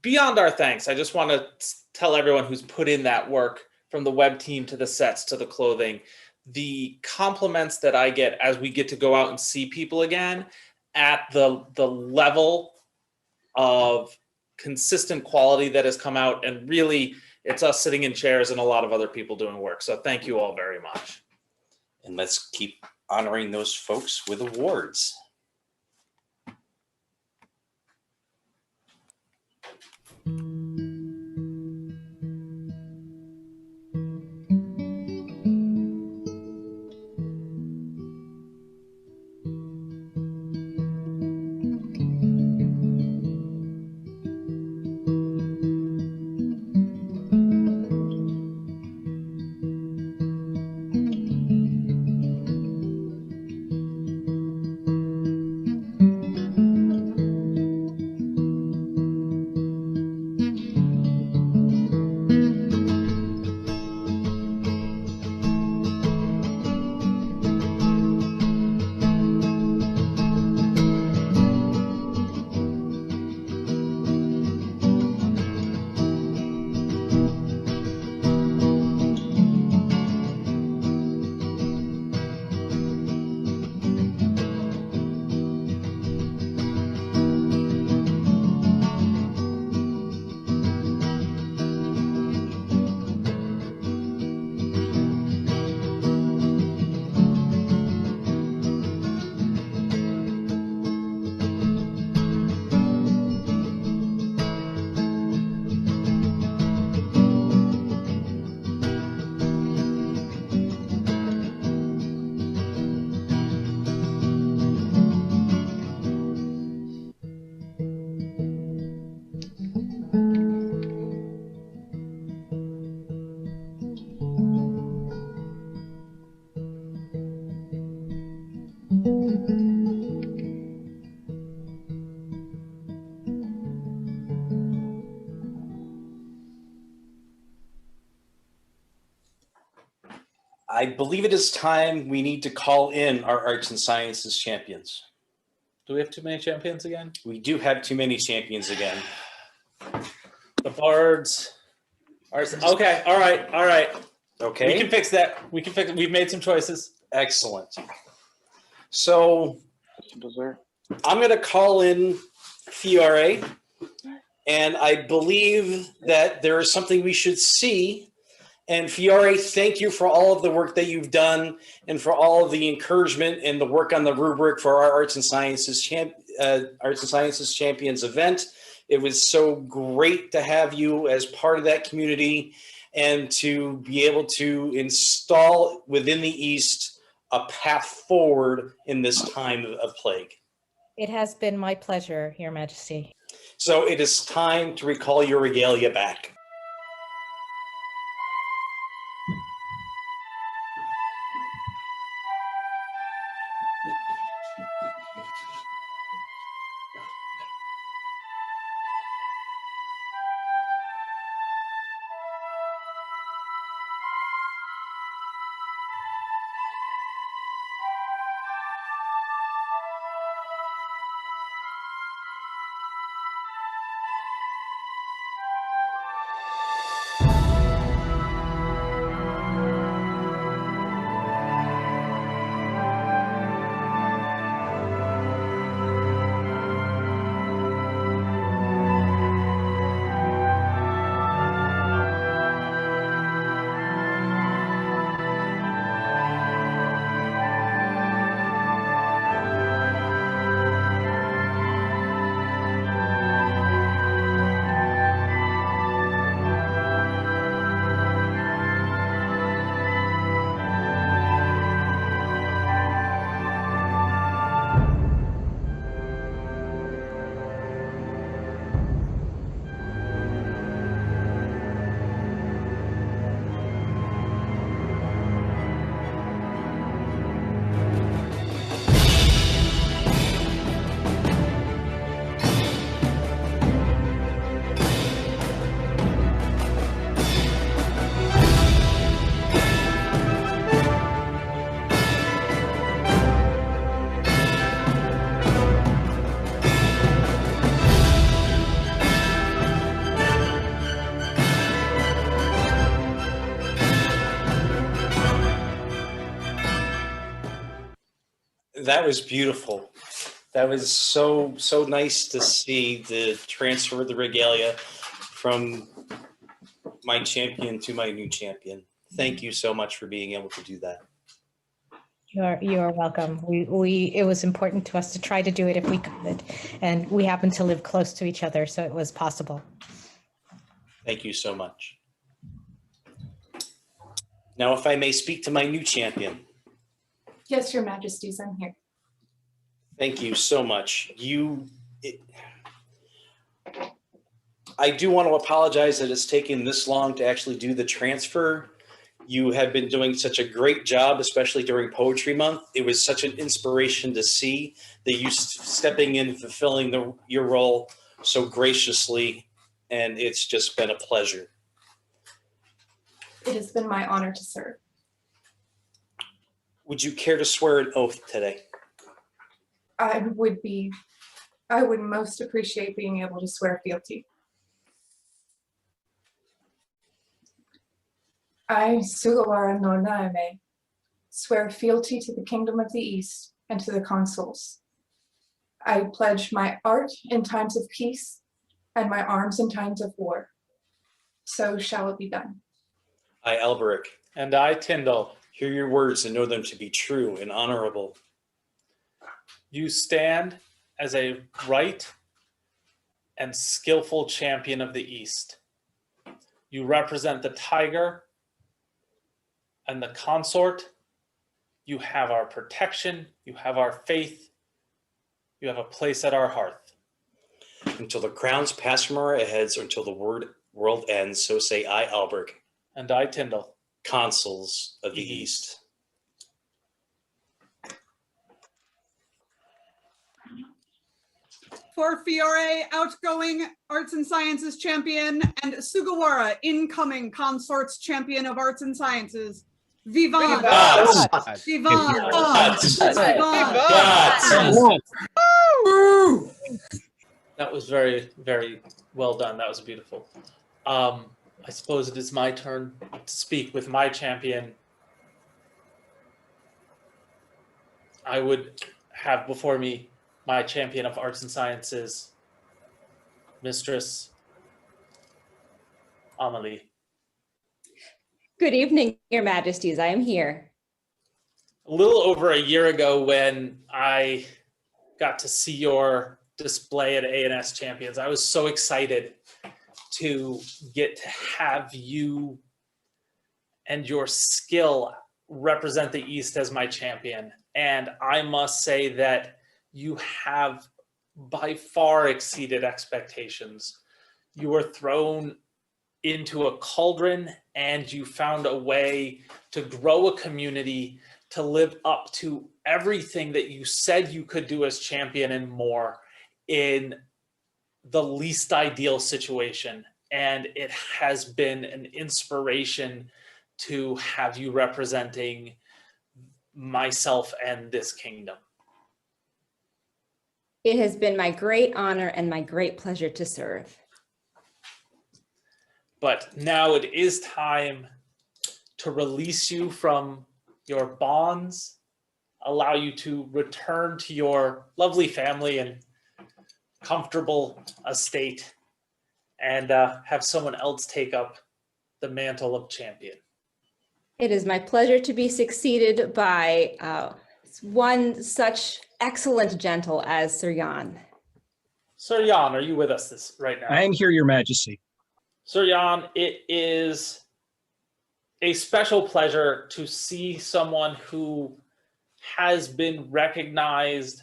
beyond our thanks. I just want to tell everyone who's put in that work, from the web team to the sets to the clothing, the compliments that I get as we get to go out and see people again at the level of consistent quality that has come out. And really, it's us sitting in chairs and a lot of other people doing work. So thank you all very much. And let's keep honoring those folks with awards. I believe it is time we need to call in our arts and sciences champions. Do we have too many champions again? We do have too many champions again. The bards. Okay, all right. Okay. We can fix that. We've made some choices. Excellent. So I'm going to call in Fiore, and I believe that there is something we should see. And Fiore, thank you for all of the work that you've done and for all of the encouragement and the work on the rubric for our Arts and Sciences Champions event. It was so great to have you as part of that community and to be able to install within the East a path forward in this time of plague. It has been my pleasure, Your Majesty. So it is time to recall your regalia back. That was beautiful. That was so nice to see the transfer of the regalia from my champion to my new champion. Thank you so much for being able to do that. You are welcome. It was important to us to try to do it if we could, and we happen to live close to each other, so it was possible. Thank you so much. Now, if I may speak to my new champion. Yes, Your Majesties, I'm here. Thank you so much. I do want to apologize that it's taken this long to actually do the transfer. You have been doing such a great job, especially during Poetry Month. It was such an inspiration to see that you stepping in, fulfilling your role so graciously, and it's just been a pleasure. It has been my honor to serve. Would you care to swear an oath today? I would most appreciate being able to swear fealty. I, Sugawara no Naime, swear fealty to the Kingdom of the East and to the Consules. I pledge my art in times of peace and my arms in times of war. So shall it be done. I, Alberic. And I, Tindal. Hear your words and know them to be true and honorable. You stand as a right and skillful champion of the East. You represent the tiger and the consort. You have our protection. You have our faith. You have a place at our hearth. Until the crowns pass from our heads or until the world ends, so say I, Alberic. And I, Tindal. Consuls of the East. For Fiore, outgoing Arts and Sciences champion, and Sugawara, incoming Consorts champion of Arts and Sciences. Vivant! Vivant! That was very, very well done. That was beautiful. I suppose it is my turn to speak with my champion. I would have before me my champion of Arts and Sciences, Mistress Amelie. Good evening, Your Majesties. I am here. A little over a year ago when I got to see your display at A&S Champions, I was so excited to get to have you and your skill represent the East as my champion. And I must say that you have by far exceeded expectations. You were thrown into a cauldron and you found a way to grow a community, to live up to everything that you said you could do as champion and more in the least ideal situation. And it has been an inspiration to have you representing myself and this kingdom. It has been my great honor and my great pleasure to serve. But now it is time to release you from your bonds, allow you to return to your lovely family and comfortable estate, and have someone else take up the mantle of champion. It is my pleasure to be succeeded by one such excellent gentle as Sir Jan. Sir Jan, are you with us right now? I am here, Your Majesty. Sir Jan, it is a special pleasure to see someone who has been recognized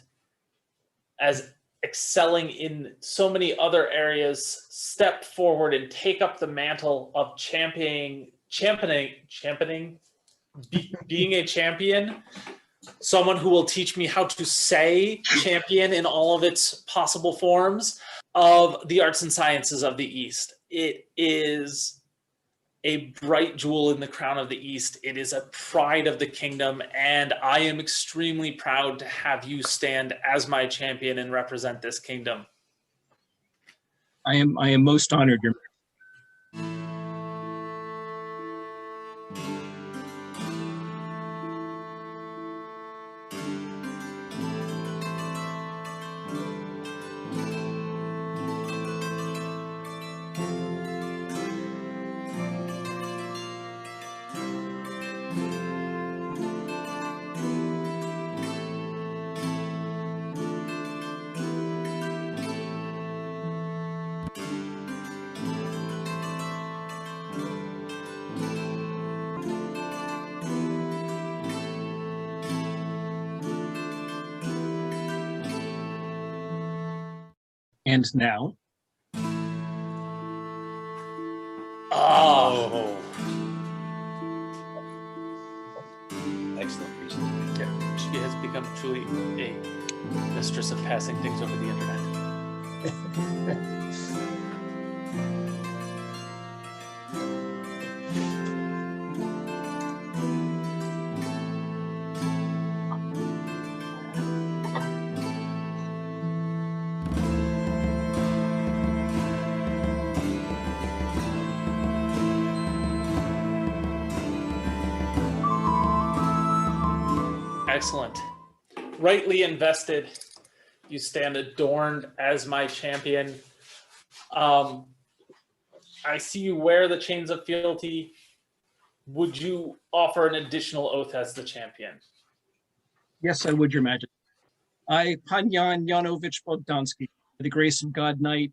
as excelling in so many other areas step forward and take up the mantle of championing, being a champion, someone who will teach me how to say champion in all of its possible forms of the arts and sciences of the East. It is a bright jewel in the crown of the East. It is a pride of the kingdom, and I am extremely proud to have you stand as my champion and represent this kingdom. I am most honored, Your And now, Oh, Excellent presentation. yeah. She has become truly a mistress of passing things over the internet. Excellent. Rightly invested, you stand adorned as my champion. I see you wear the chains of fealty. Would you offer an additional oath as the champion? yes, I would, Your Majesty. I, Pan Jan Janovich Bogdansky, by the grace of God Knight,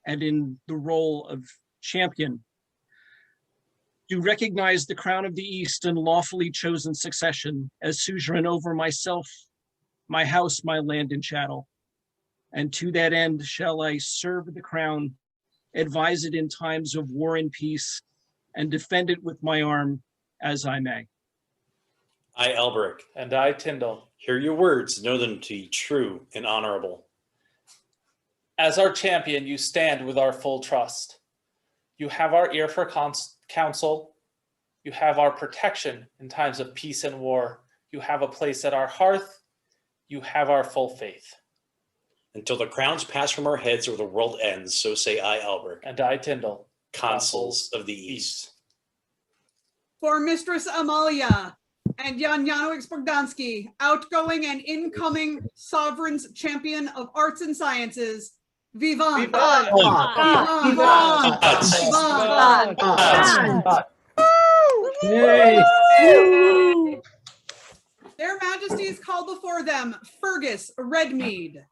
and in the role of champion, do recognize the crown of the East and lawfully chosen succession as suzerain over myself, my house, my land and chattel. And to that end shall I serve the crown, advise it in times of war and peace, and defend it with my arm as I may. I, Alberic, And I, Tindal, hear your words, know them to be true and honorable. as our champion, you stand with our full trust. You have our ear for counsel. You have our protection in times of peace and war. You have a place at our hearth. You have our full faith. Until the crowns pass from our heads or the world ends, so say I, Alberic. And I, Tindal, Consuls of the East. For Mistress Amalia and Jan Janowicz Bogdansky, outgoing and incoming Sovereign's Champion of Arts and Sciences, Vivant! Vivant! Vivant! Vivant! Vivant! Yay! Their Majesties call before them Fergus Redmead.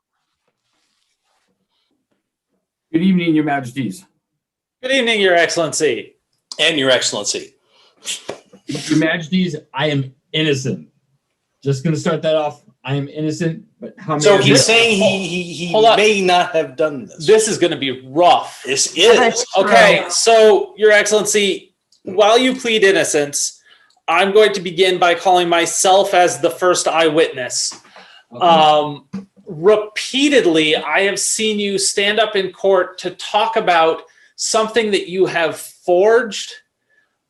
Good evening, Your Majesties. Good evening, Your Excellency. And Your Excellency. Your Majesties, I am innocent. Just going to start that off. I am innocent, but how many? So he's saying he Hold on. may not have done this. This is going to be rough. This is. Okay, so, Your Excellency, while you plead innocence, I'm going to begin by calling myself as the first eyewitness. Repeatedly, I have seen you stand up in court to talk about something that you have forged,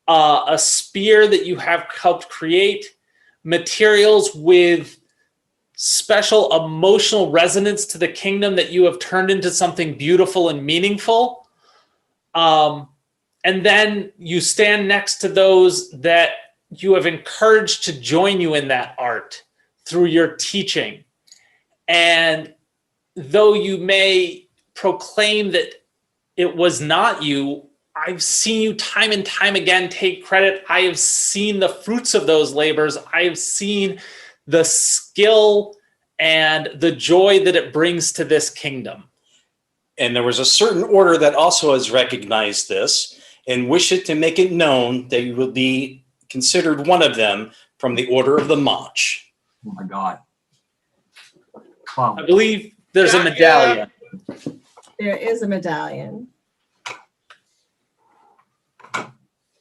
a spear that you have helped create, materials with special emotional resonance to the kingdom that you have turned into something beautiful and meaningful. And then you stand next to those that you have encouraged to join you in that art through your teaching. And though you may proclaim that it was not you, I've seen you time and time again take credit. I have seen the fruits of those labors. I have seen the skill and the joy that it brings to this kingdom. And there was a certain order that also has recognized this and wish it to make it known that you will be considered one of them from the Order of the March. Oh my God. Wow. I believe there's a medallion. There is a medallion. Oh,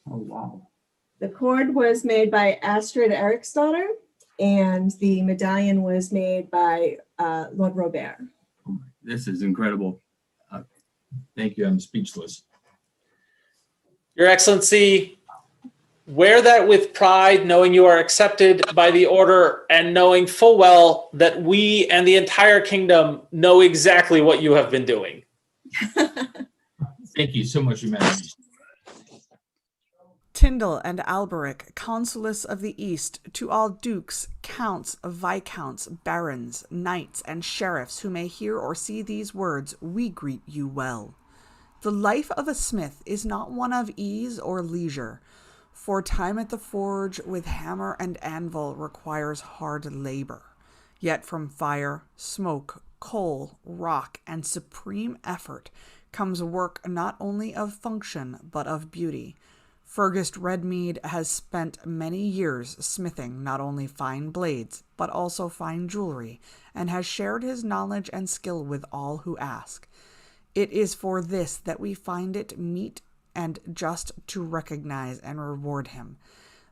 wow. The cord was made by Astrid Eriksdotter, and the medallion was made by Lord Robert. This is incredible. Thank you. I'm speechless. Your Excellency, wear that with pride, knowing you are accepted by the order and knowing full well that we and the entire kingdom know exactly what you have been doing. Thank you so much, Your Majesty. Tindal and Alberic, Consules of the East, to all dukes, counts, viscounts, barons, knights, and sheriffs who may hear or see these words, we greet you well. The life of a smith is not one of ease or leisure, for time at the forge with hammer and anvil requires hard labor. Yet from fire, smoke, coal, rock, and supreme effort comes work not only of function but of beauty. Fergus Redmead has spent many years smithing not only fine blades, but also fine jewelry, and has shared his knowledge and skill with all who ask. It is for this that we find it meet and just to recognize and reward him.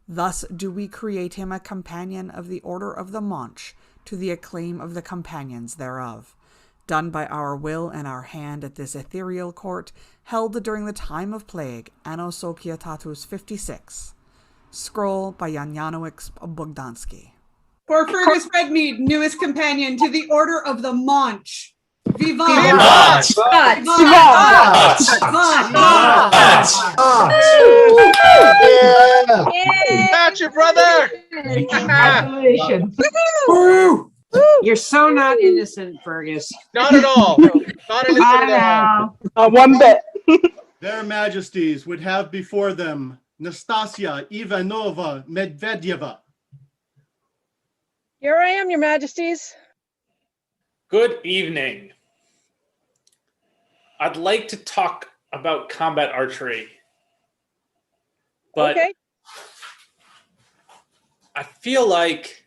Thus do we create him a companion of the Order of the Maunch, to the acclaim of the companions thereof. Done by our will and our hand at this ethereal court, held during the time of plague, Anno Societatis 56. Scroll by Janjanowicz Bogdanski. For Fergus Redmead, newest companion to the Order of the Maunch. Vivat! Vivat! Vivat! That's your brother! Congratulations. You're so not innocent, Fergus. Not at all. Not innocent at all. One bit. Their Majesties would have before them Nastasia Ivanova Medvedeva. Here I am, Your Majesties. Good evening. I'd like to talk about combat archery, but Okay. I feel like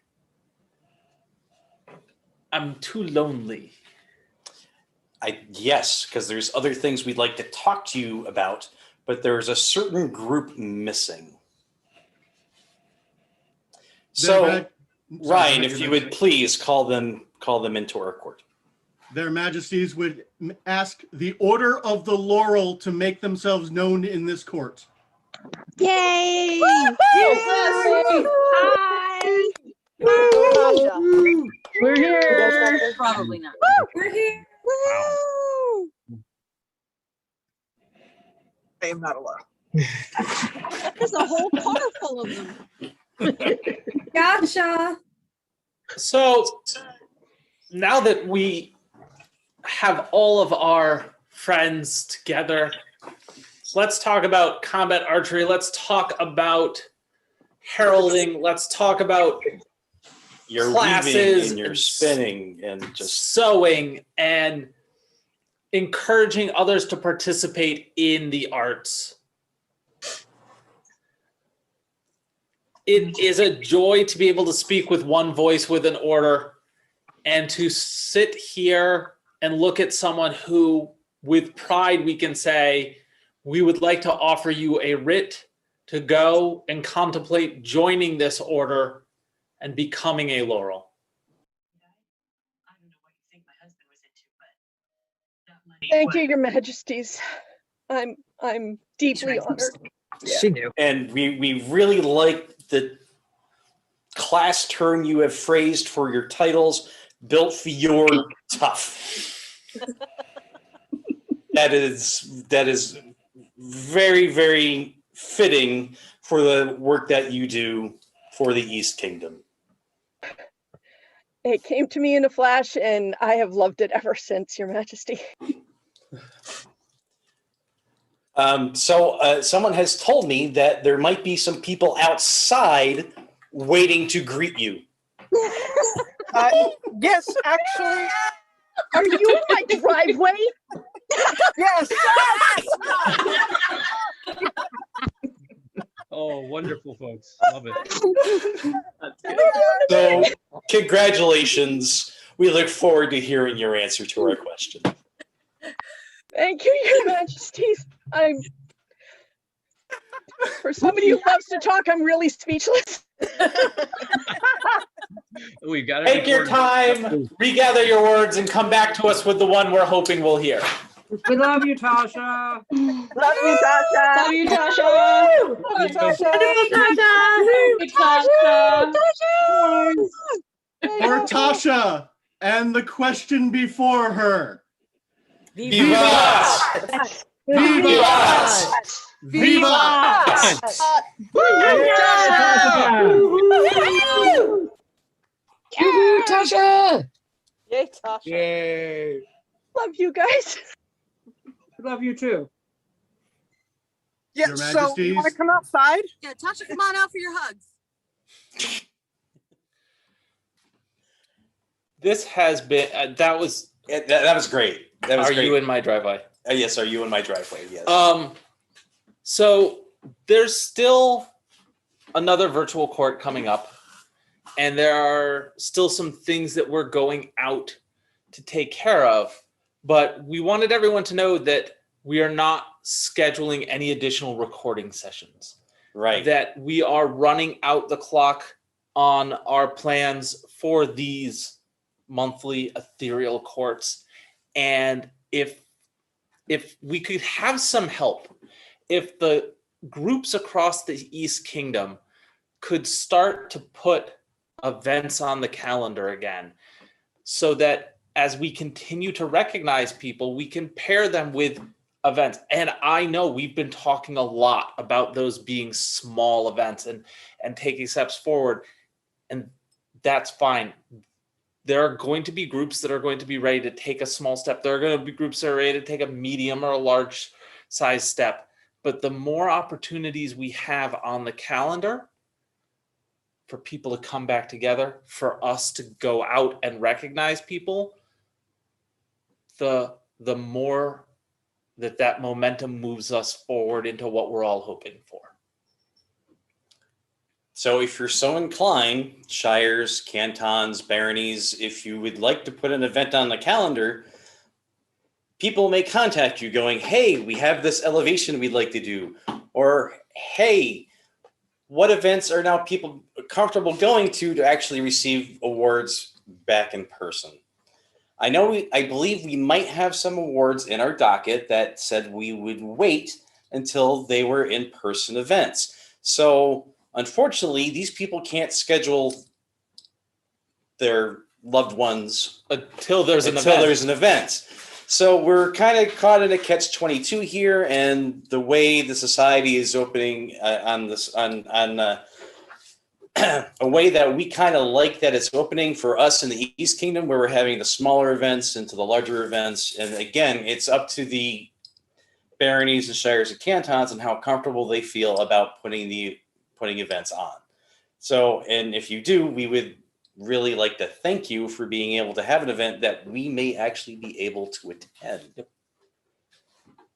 I'm too lonely. Yes, because there's other things we'd like to talk to you about, but there's a certain group missing. So, Ryan, if you would please call them into our court. Their Majesties would ask the Order of the Laurel to make themselves known in this court. Yay! Hi. We're here. Probably not. We're here. Wow. I am not alone. There's a whole car full of them. Gotcha. So now that we have all of our friends together, let's talk about combat archery. Let's talk about heralding. Let's talk about You're classes weaving and you're spinning and just sewing and encouraging others to participate in the arts. It is a joy to be able to speak with one voice with an order and to sit here and look at someone who, with pride, we can say, we would like to offer you a writ to go and contemplate joining this order and becoming a laurel. Thank you, Your Majesties. I'm deeply honored. She knew. And we really like the class term you have phrased for your titles, built for your tough. That is very, very fitting for the work that you do for the East Kingdom. It came to me in a flash, and I have loved it ever since, Your Majesty. Someone has told me that there might be some people outside waiting to greet you. Yes, actually. Are you in my driveway? Yes. Oh, wonderful, folks. Love it. So, congratulations. We look forward to hearing your answer to our question. Thank you, Your Majesties. For somebody who loves to talk, I'm really speechless. We've got to Take your time, regather your words, and come back to us with the one we're hoping we'll hear. We love you, Tasha. Love you, Tasha. Love you, Tasha. Love you, Tasha. For Tasha and the question before her. Vivat! Vivat! Vivat! Tasha! Yay, Tasha. Yay. Love you guys. Love you too. Yeah, Your so you Majesties. want to come outside? Yeah, Tasha, come on out for your hugs. This has been, that was great. That was Are great. you in my driveway? Yes, are you in my driveway? Yes. So there's still another virtual court coming up, and there are still some things that we're going out to take care of. But we wanted everyone to know that we are not scheduling any additional recording sessions. Right. That we are running out the clock on our plans for these monthly ethereal courts. And if we could have some help, if the groups across the East Kingdom could start to put events on the calendar again, so that as we continue to recognize people, we can pair them with events. And I know we've been talking a lot about those being small events and taking steps forward, and that's fine. There are going to be groups that are going to be ready to take a small step. There are going to be groups that are ready to take a medium or a large size step. But the more opportunities we have on the calendar for people to come back together, for us to go out and recognize people, the more that momentum moves us forward into what we're all hoping for. So if you're so inclined, shires, cantons, baronies, if you would like to put an event on the calendar, people may contact you going, hey, we have this elevation we'd like to do. Or, hey, what events are now people comfortable going to actually receive awards back in person? I believe we might have some awards in our docket that said we would wait until they were in-person events. So unfortunately, these people can't schedule their loved ones until there's an event. So we're kind of caught in a catch-22 here, and the way the society is opening a way that we kind of like that it's opening for us in the East Kingdom, where we're having the smaller events into the larger events. And again, it's up to the baronies and shires and cantons and how comfortable they feel about putting events on. So, and if you do, we would really like to thank you for being able to have an event that we may actually be able to attend.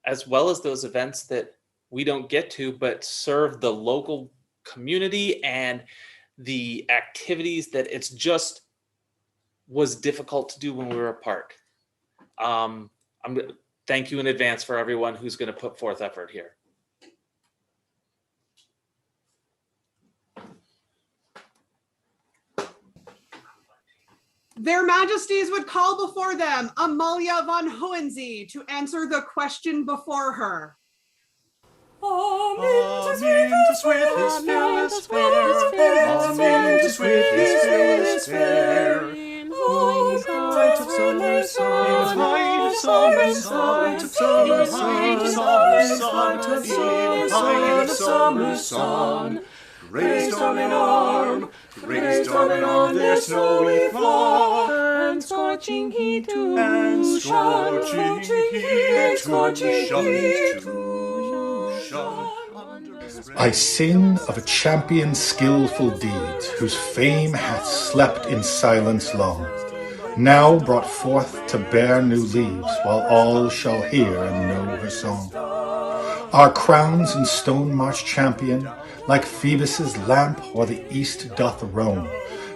As well as those events that we don't get to, but serve the local community and the activities that it's just was difficult to do when we were apart. I'm going to thank you in advance for everyone who's going to put forth effort here. Their Majesties would call before them Amalia von Hohensie to answer the question before her. Amen to sweetest fearless fair. Amen to sweetest fearless fair. In height of summer sun, in height of summer sun, in height of summer sun, raised arm in arm, their snowy floor, and scorching heat to shun, I sing of a champion's skillful deeds, whose fame hath slept in silence long, now brought forth to bear new leaves, while all shall hear and know her song. Our crowns in stone march champion, like Phoebus' lamp o'er the east doth roam,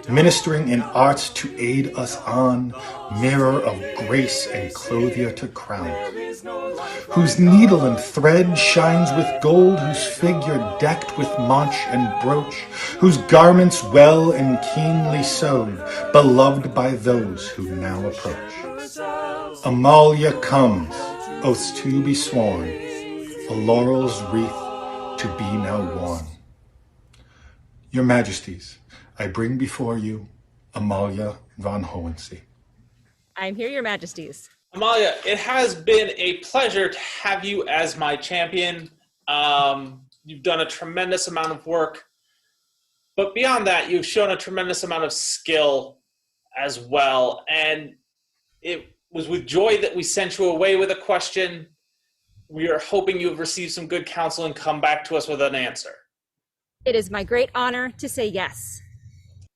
ministering in arts to aid us on, mirror of grace and clothier to crown, whose needle and thread shines with gold, whose figure decked with maunch and brooch, whose garments well and keenly sewed, beloved by those who now approach. Amalia comes, oaths to be sworn, a laurel's wreath to be now worn. Your Majesties, I bring before you Amalia von Hohensie. I'm here, Your Majesties. Amalia, it has been a pleasure to have you as my champion. You've done a tremendous amount of work, but beyond that, you've shown a tremendous amount of skill as well. And it was with joy that we sent you away with a question. We are hoping you have received some good counsel and come back to us with an answer. It is my great honor to say yes.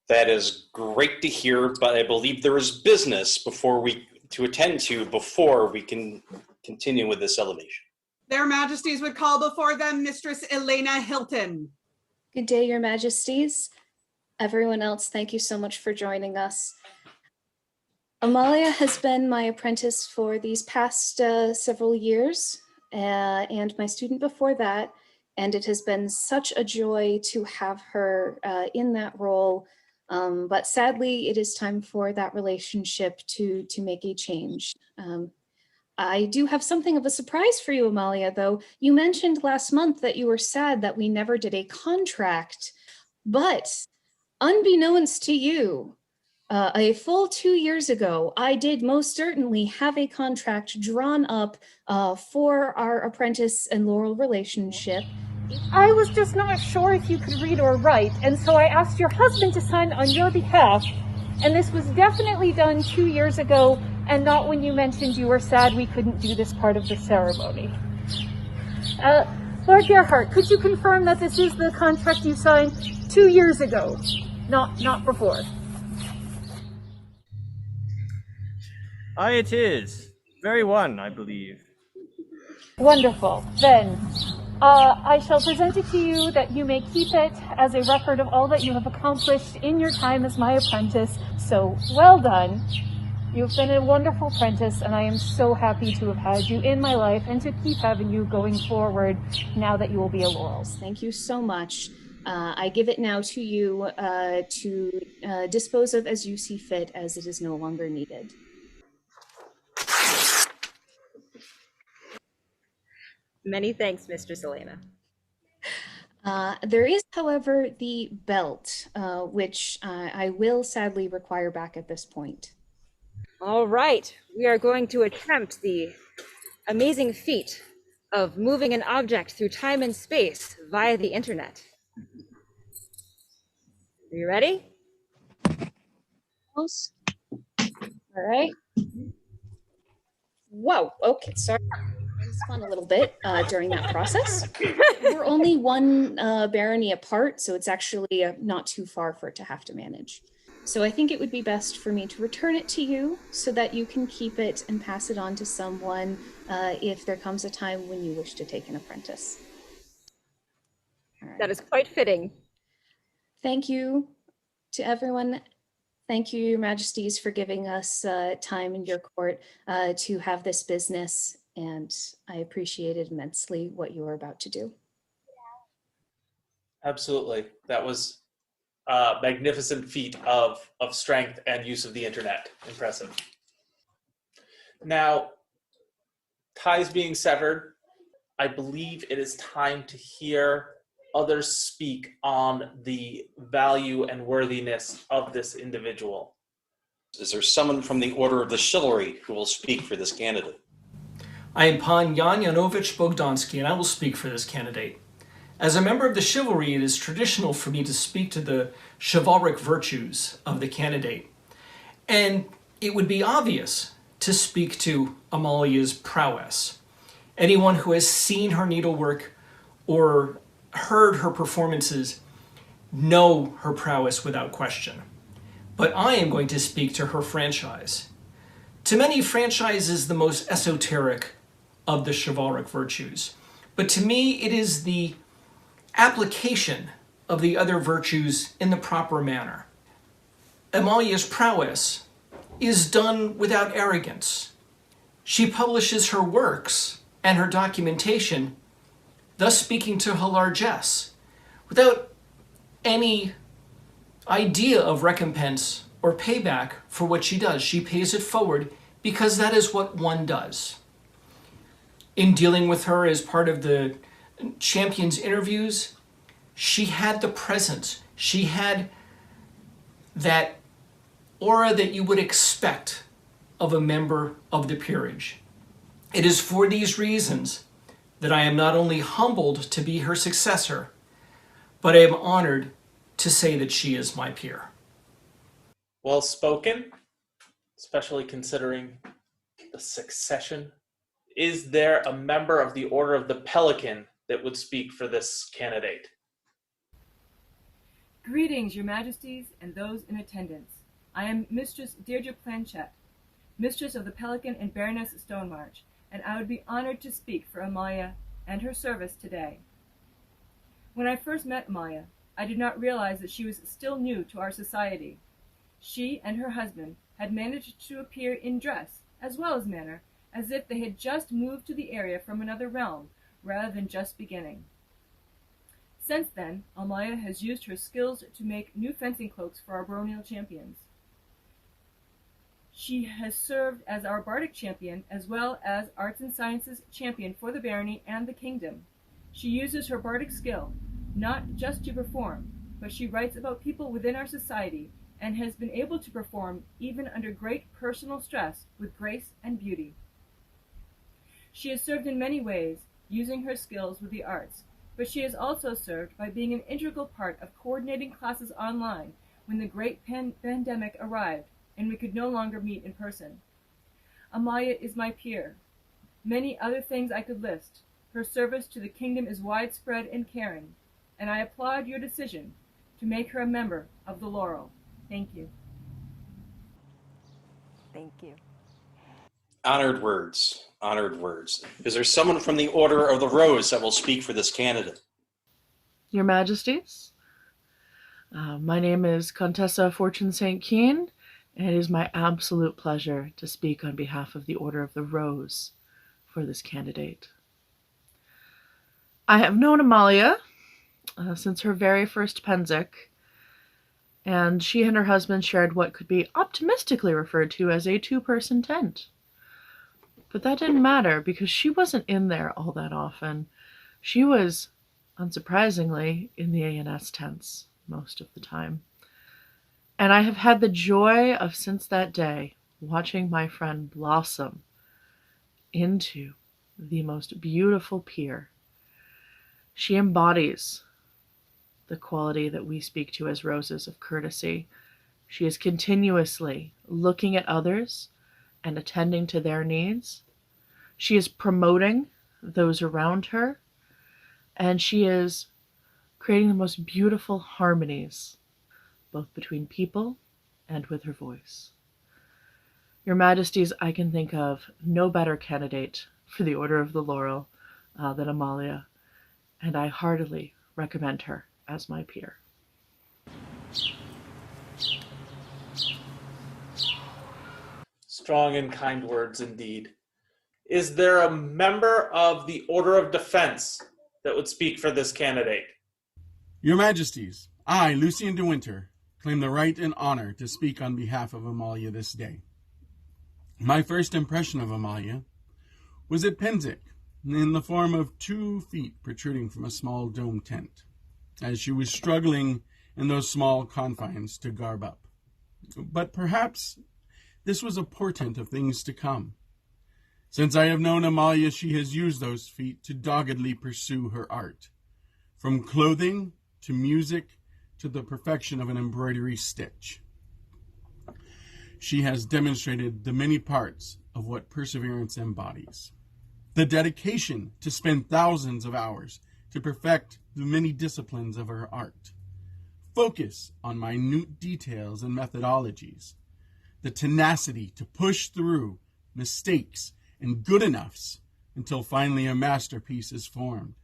That is great to hear, but I believe there is business to attend to before we can continue with this elevation. Their Majesties would call before them Mistress Elena Hilton. Good day, Your Majesties. Everyone else, thank you so much for joining us. Amalia has been my apprentice for these past several years, and my student before that, and it has been such a joy to have her in that role. But sadly, it is time for that relationship to make a change. I do have something of a surprise for you, Amalia, though. You mentioned last month that you were sad that we never did a contract, but unbeknownst to you, a full 2 years ago, I did most certainly have a contract drawn up for our apprentice and Laurel relationship. I was just not sure if you could read or write, and so I asked your husband to sign on your behalf, and this was definitely done 2 years ago, and not when you mentioned you were sad we couldn't do this part of the ceremony. Lord Gerhardt, could you confirm that this is the contract you signed 2 years ago, not before? Aye, it is. Very one, I believe. Wonderful. Then, I shall present it to you that you may keep it as a record of all that you have accomplished in your time as my apprentice. So, well done. You've been a wonderful apprentice, and I am so happy to have had you in my life and to keep having you going forward now that you will be a Laurels. Thank you so much. I give it now to you to dispose of as you see fit, as it is no longer needed. Many thanks, Mistress Elena. There is, however, the belt, which I will sadly require back at this point. All right, we are going to attempt the amazing feat of moving an object through time and space via the internet. Are you ready? All right. Whoa, okay, sorry. I spun a little bit during that process. We're only one barony apart, so it's actually not too far for it to have to manage. So I think it would be best for me to return it to you so that you can keep it and pass it on to someone if there comes a time when you wish to take an apprentice. Right. That is quite fitting. Thank you to everyone. Thank you, Your Majesties, for giving us time in your court to have this business, and I appreciated immensely what you are about to do. Absolutely. That was a magnificent feat of strength and use of the internet. Impressive. Now, ties being severed, I believe it is time to hear others speak on the value and worthiness of this individual. Is there someone from the Order of the Chivalry who will speak for this candidate? I am Pan Jan Janovich Bogdansky, and I will speak for this candidate. As a member of the chivalry, it is traditional for me to speak to the chivalric virtues of the candidate. And it would be obvious to speak to Amalia's prowess. Anyone who has seen her needlework or heard her performances know her prowess without question. But I am going to speak to her franchise. To many, franchise is the most esoteric of the chivalric virtues. But to me, it is the application of the other virtues in the proper manner. Amalia's prowess is done without arrogance. She publishes her works and her documentation, thus speaking to her largesse, without any idea of recompense or payback for what she does. She pays it forward because that is what one does. In dealing with her as part of the Champions interviews, she had the presence. She had that aura that you would expect of a member of the peerage. It is for these reasons that I am not only humbled to be her successor, but I am honored to say that she is my peer. Well spoken, especially considering the succession. Is there a member of the Order of the Pelican that would speak for this candidate? Greetings, Your Majesties, and those in attendance. I am Mistress Deirdre Planchette, Mistress of the Pelican and Baroness Stonemarch, and I would be honored to speak for Amalia and her service today. When I first met Amalia, I did not realize that she was still new to our society. She and her husband had managed to appear in dress, as well as manner, as if they had just moved to the area from another realm, rather than just beginning. Since then, Amalia has used her skills to make new fencing cloaks for our baronial champions. She has served as our bardic champion, as well as arts and sciences champion for the barony and the kingdom. She uses her bardic skill, not just to perform, but she writes about people within our society and has been able to perform even under great personal stress with grace and beauty. She has served in many ways, using her skills with the arts, but she has also served by being an integral part of coordinating classes online when the great pandemic arrived and we could no longer meet in person. Amalia is my peer. Many other things I could list. Her service to the kingdom is widespread and caring, and I applaud your decision to make her a member of the Laurel. Thank you. Thank you. Honored words, honored words. Is there someone from the Order of the Rose that will speak for this candidate? Your Majesties, my name is Contessa Fortune St. Keen, and it is my absolute pleasure to speak on behalf of the Order of the Rose for this candidate. I have known Amalia since her very first Penzic, and she and her husband shared what could be optimistically referred to as a two-person tent. But that didn't matter because she wasn't in there all that often. She was, unsurprisingly, in the A&S tents most of the time. And I have had the joy of, since that day, watching my friend blossom into the most beautiful peer. She embodies the quality that we speak to as roses of courtesy. She is continuously looking at others and attending to their needs. She is promoting those around her, and she is creating the most beautiful harmonies, both between people and with her voice. Your Majesties, I can think of no better candidate for the Order of the Laurel than Amalia, and I heartily recommend her as my peer. Strong and kind words indeed. Is there a member of the Order of Defense that would speak for this candidate? Your Majesties, I, Lucian de Winter, claim the right and honor to speak on behalf of Amalia this day. My first impression of Amalia was at Penzic, in the form of 2 feet protruding from a small dome tent, as she was struggling in those small confines to garb up. But perhaps this was a portent of things to come. Since I have known Amalia, she has used those feet to doggedly pursue her art, from clothing to music to the perfection of an embroidery stitch. She has demonstrated the many parts of what perseverance embodies. The dedication to spend thousands of hours to perfect the many disciplines of her art. Focus on minute details and methodologies. The tenacity to push through mistakes and good enoughs until finally a masterpiece is formed.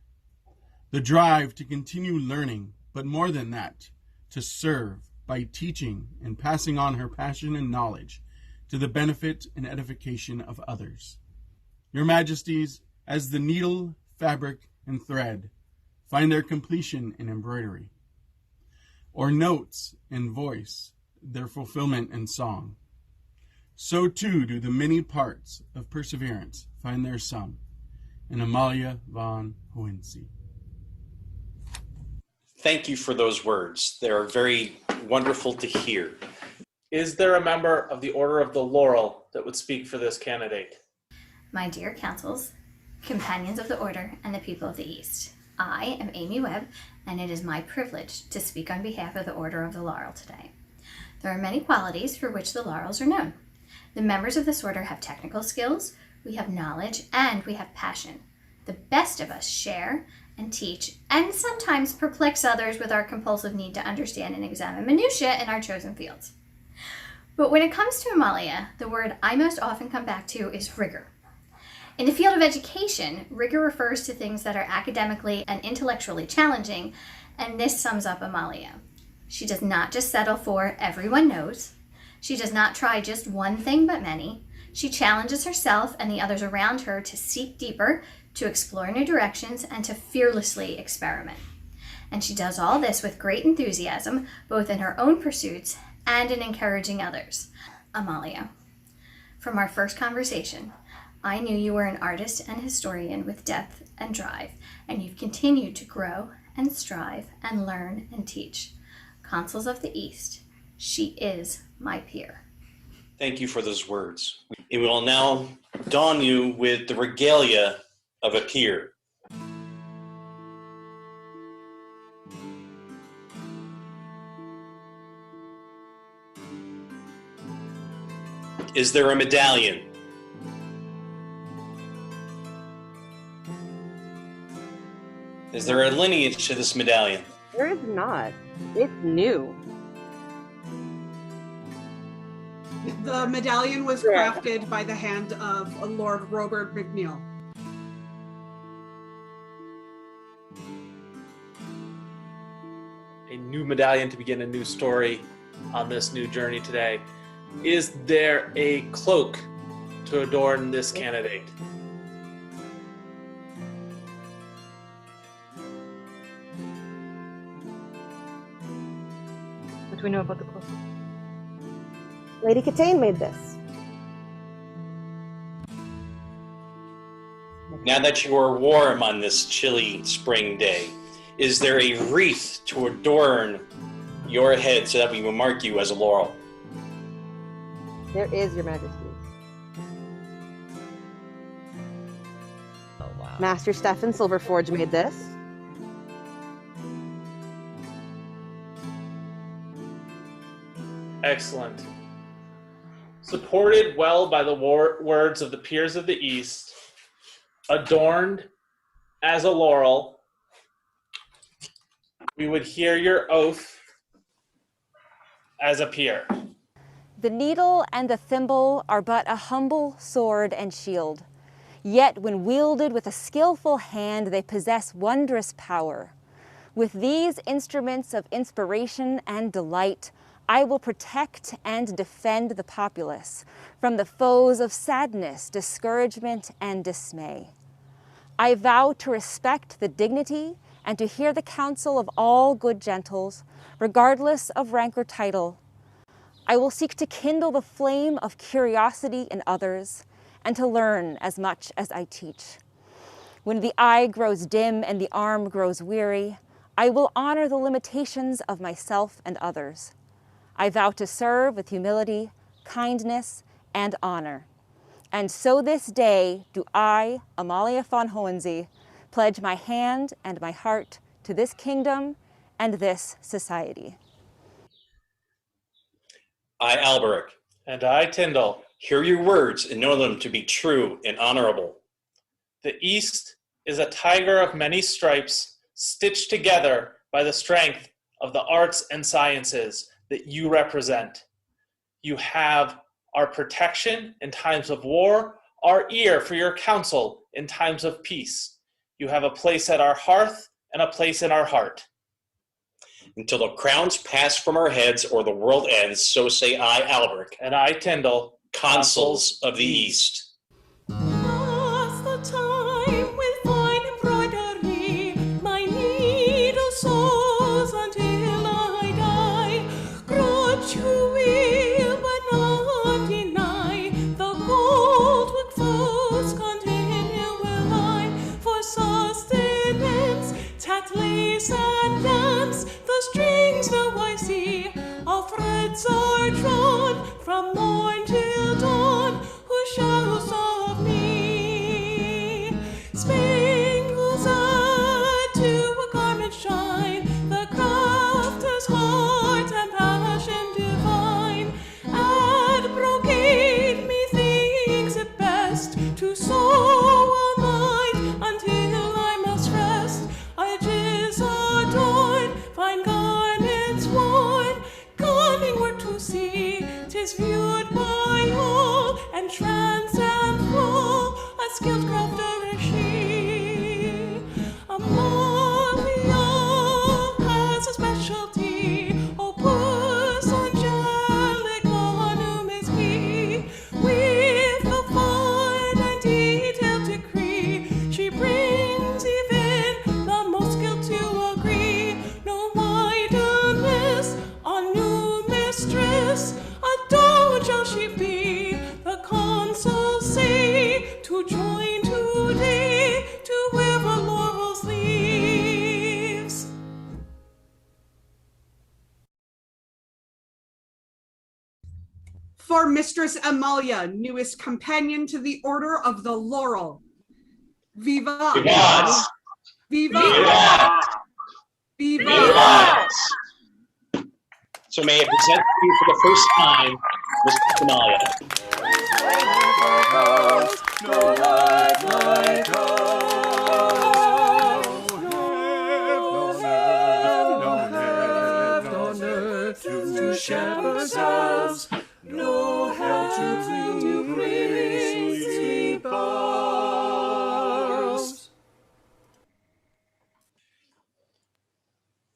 The drive to continue learning, but more than that, to serve by teaching and passing on her passion and knowledge to the benefit and edification of others. Your Majesties, as the needle, fabric, and thread find their completion in embroidery, or notes and voice their fulfillment in song, so too do the many parts of perseverance find their sum in Amalia von Hohensie. Thank you for those words. They are very wonderful to hear. Is there a member of the Order of the Laurel that would speak for this candidate? My dear councils, companions of the Order, and the people of the East, I am Amy Webb, and it is my privilege to speak on behalf of the Order of the Laurel today. There are many qualities for which the Laurels are known. The members of this order have technical skills, we have knowledge, and we have passion. The best of us share and teach, and sometimes perplex others with our compulsive need to understand and examine minutiae in our chosen fields. But when it comes to Amalia, the word I most often come back to is rigor. In the field of education, rigor refers to things that are academically and intellectually challenging, and this sums up Amalia. She does not just settle for everyone knows. She does not try just one thing but many. She challenges herself and the others around her to seek deeper, to explore new directions, and to fearlessly experiment. And she does all this with great enthusiasm, both in her own pursuits and in encouraging others. Amalia, from our first conversation, I knew you were an artist and historian with depth and drive, and you've continued to grow and strive and learn and teach. Consuls of the East, she is my peer. Thank you for those words. We will now don you with the regalia of a peer. Is there a medallion? Is there a lineage to this medallion? There is not. It's new. The medallion was crafted by the hand of Lord Robert McNeil. A new medallion to begin a new story on this new journey today. Is there a cloak to adorn this candidate? What do we know about the cloak? Lady Catane made this. Now that you are warm on this chilly spring day, is there a wreath to adorn your head so that we will mark you as a laurel? There is, Your Majesty. Oh, wow. Master Stefan Silverforge made this. Excellent. Supported well by the words of the peers of the East, adorned as a laurel, we would hear your oath as a peer. The needle and the thimble are but a humble sword and shield. Yet when wielded with a skillful hand, they possess wondrous power. With these instruments of inspiration and delight, I will protect and defend the populace from the foes of sadness, discouragement, and dismay. I vow to respect the dignity and to hear the counsel of all good gentles, regardless of rank or title. I will seek to kindle the flame of curiosity in others and to learn as much as I teach. When the eye grows dim and the arm grows weary, I will honor the limitations of myself and others. I vow to serve with humility, kindness, and honor. And so this day do I, Amalia von Hohensie, pledge my hand and my heart to this kingdom and this society. I, Alberic. And I, Tindal. Hear your words and know them to be true and honorable. The East is a tiger of many stripes, stitched together by the strength of the arts and sciences that you represent. You have our protection in times of war, our ear for your counsel in times of peace. You have a place at our hearth and a place in our heart. Until the crowns pass from our heads or the world ends, so say I, Alberic. And I, Tindal. Consuls of the East. Pass the time with fine embroidery, my needle soars until I die. Grudge you will, but not deny, the gold work foes continue will I. For sustenance, tat lace and dance, the strings now I see, our threads are drawn from morn till dawn. Who shall solve me? Spangles add to a garment shine, the crafter's heart and passion divine. Add brocade, methinks it best to sew all night until I must rest. Edges adorn, fine garments worn, cunning work to see, 'tis viewed by all, and trance and full, a skilled crafter is she. Amalia has a specialty. Opus Angelica num is he. With a fine and detailed decree, she brings even the most skilled to agree. No idleness, a new mistress, a dowager shall she be. The consuls say to join today to whoever laurels leaves. For Mistress Amalia, newest companion to the Order of the Laurel. Viva! Vivat! Viva! Vivat! Viva! So may I present to you for the first time, Mistress Amalia. To shepherds' house, no help to priestly boughs.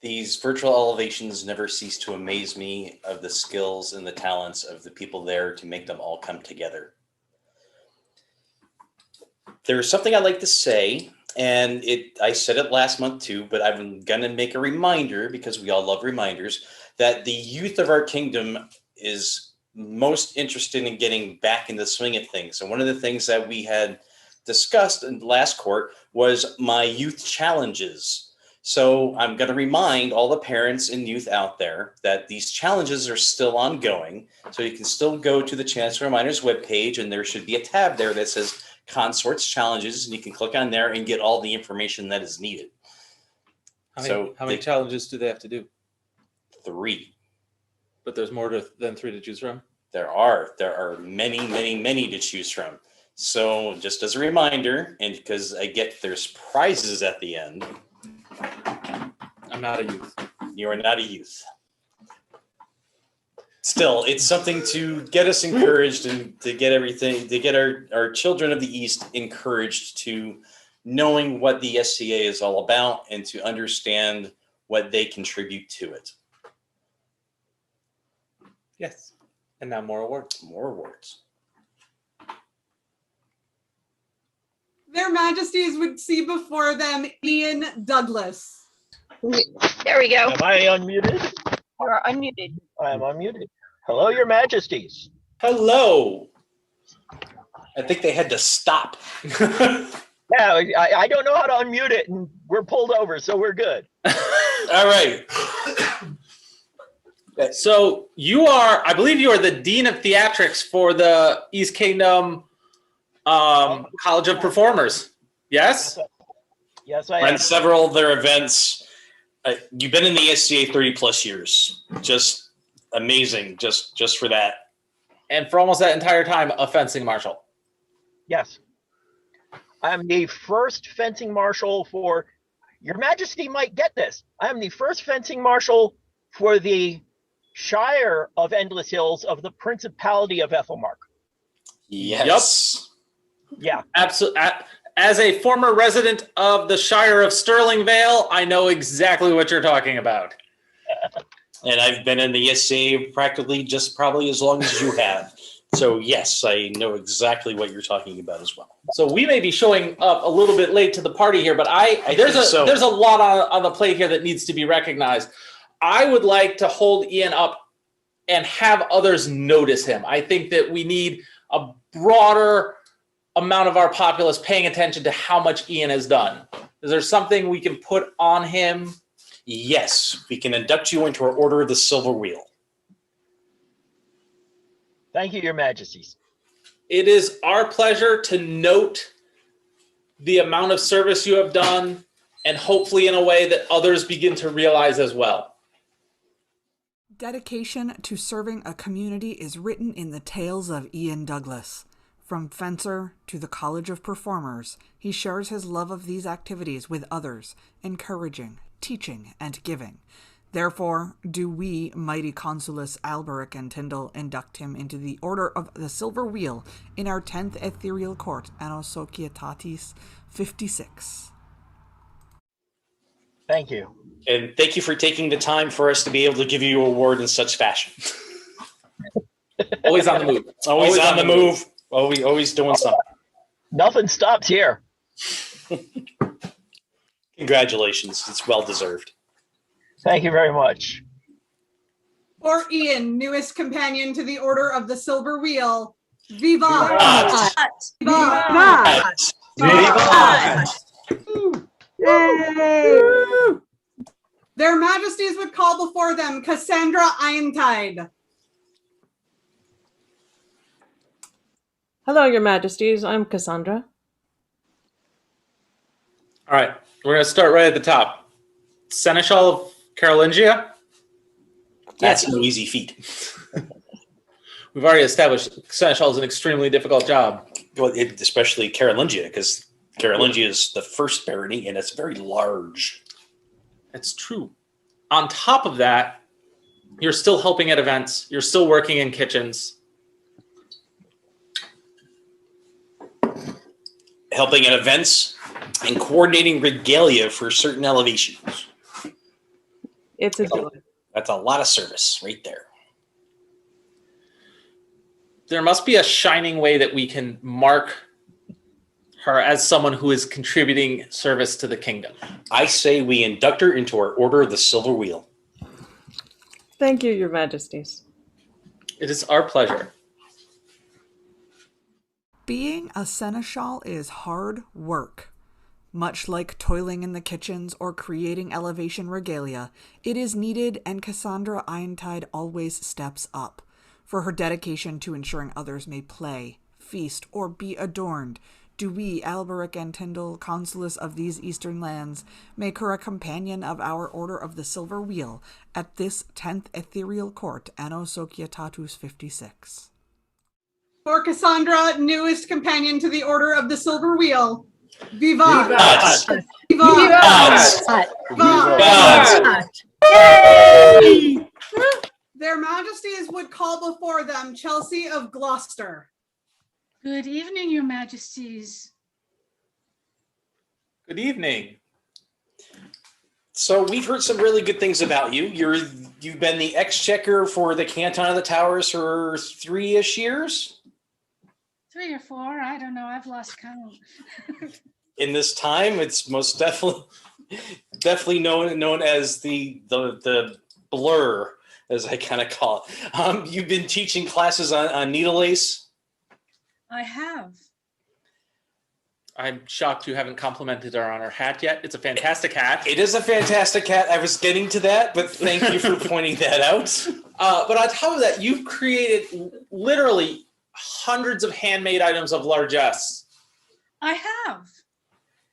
These virtual elevations never cease to amaze me of the skills and the talents of the people there to make them all come together. There's something I'd like to say, and I said it last month too, but I'm gonna make a reminder, because we all love reminders, that the youth of our kingdom is most interested in getting back in the swing of things. And one of the things that we had discussed in the last court was my youth challenges. So I'm going to remind all the parents and youth out there that these challenges are still ongoing. So you can still go to the Chancellor Reminders webpage, and there should be a tab there that says Consorts Challenges, and you can click on there and get all the information that is needed. How many challenges do they have to do? 3. But there's more than 3 to choose from? There are many, many, many to choose from. So just as a reminder, and because there's prizes at the end. I'm not a youth. You are not a youth. Still, it's something to get us encouraged and to get our children of the East encouraged to knowing what the SCA is all about and to understand what they contribute to it. Yes. And now more awards. More awards. Their Majesties would see before them Ian Douglas. There we go. Am I unmuted? You are unmuted. I am unmuted. Hello, Your Majesties. Hello. I think they had to stop. Yeah, I don't know how to unmute it, and we're pulled over, so we're good. All right. So I believe you are the Dean of Theatrics for the East Kingdom College of Performers. Yes? Yes, I Run am. several of their events. You've been in the SCA 30 plus years. Just amazing, just for that. And for almost that entire time, a fencing marshal. Yes. I'm the first fencing marshal for, Your Majesty might get this, I am the first fencing marshal for the Shire of Endless Hills of the Principality of Ethelmark. Yes. Yep. Yeah. Absolutely. As a former resident of the Shire of Stirling Vale, I know exactly what you're talking about. And I've been in the SCA practically just probably as long as you have. So yes, I know exactly what you're talking about as well. So we may be showing up a little bit late to the party here, but there's a lot on the plate here that needs to be recognized. I would like to hold Ian up and have others notice him. I think that we need a broader amount of our populace paying attention to how much Ian has done. Is there something we can put on him? Yes, we can induct you into our Order of the Silver Wheel. Thank you, Your Majesties. It is our pleasure to note the amount of service you have done, and hopefully in a way that others begin to realize as well. Dedication to serving a community is written in the tales of Ian Douglas. From fencer to the College of Performers, he shares his love of these activities with others, encouraging, teaching, and giving. Therefore, do we, mighty Consules Alberic and Tindal, induct him into the Order of the Silver Wheel in our 10th Ethereal Court, Anno Societatis 56. Thank you. And thank you for taking the time for us to be able to give you a award in such fashion. Always on the move. Always on the move. Always doing something. Nothing stops here. Congratulations. It's well deserved. Thank you very much. For Ian, newest companion to the Order of the Silver Wheel. Viva! Viva! Viva! Yay! Their Majesties would call before them Cassandra Eintide. Hello, Your Majesties. I'm Cassandra. All right, we're going to start right at the top. Seneschal of Carolingia? That's no easy feat. We've already established Seneschal is an extremely difficult job. Well, especially Carolingia, because Carolingia is the first barony, and it's very large. It's true. On top of that, you're still helping at events. You're still working in kitchens. Helping at events and coordinating regalia for certain elevations. It's a joy. That's a lot of service right there. There must be a shining way that we can mark her as someone who is contributing service to the kingdom. I say we induct her into our Order of the Silver Wheel. Thank you, Your Majesties. It is our pleasure. Being a seneschal is hard work. Much like toiling in the kitchens or creating elevation regalia, it is needed, and Cassandra Eintide always steps up. For her dedication to ensuring others may play, feast, or be adorned, do we, Alberic and Tindal, consules of these eastern lands, make her a companion of our Order of the Silver Wheel at this 10th Ethereal Court, Anno Societatis 56. For Cassandra, newest companion to the Order of the Silver Wheel. Viva! Viva! Viva! Viva! Yay! Their Majesties would call before them Chelsea of Gloucester. Good evening, Your Majesties. Good evening. So we've heard some really good things about you. You've been the exchequer for the Canton of the Towers for 3-ish years. 3 or 4, I don't know. I've lost count. In this time, it's most definitely known as the blur, as I kind of call it. You've been teaching classes on needle lace. I have. I'm shocked you haven't complimented her on her hat yet. It's a fantastic hat. It is a fantastic hat. I was getting to that, but thank you for pointing that out. But on top of that, you've created literally hundreds of handmade items of largesse. I have.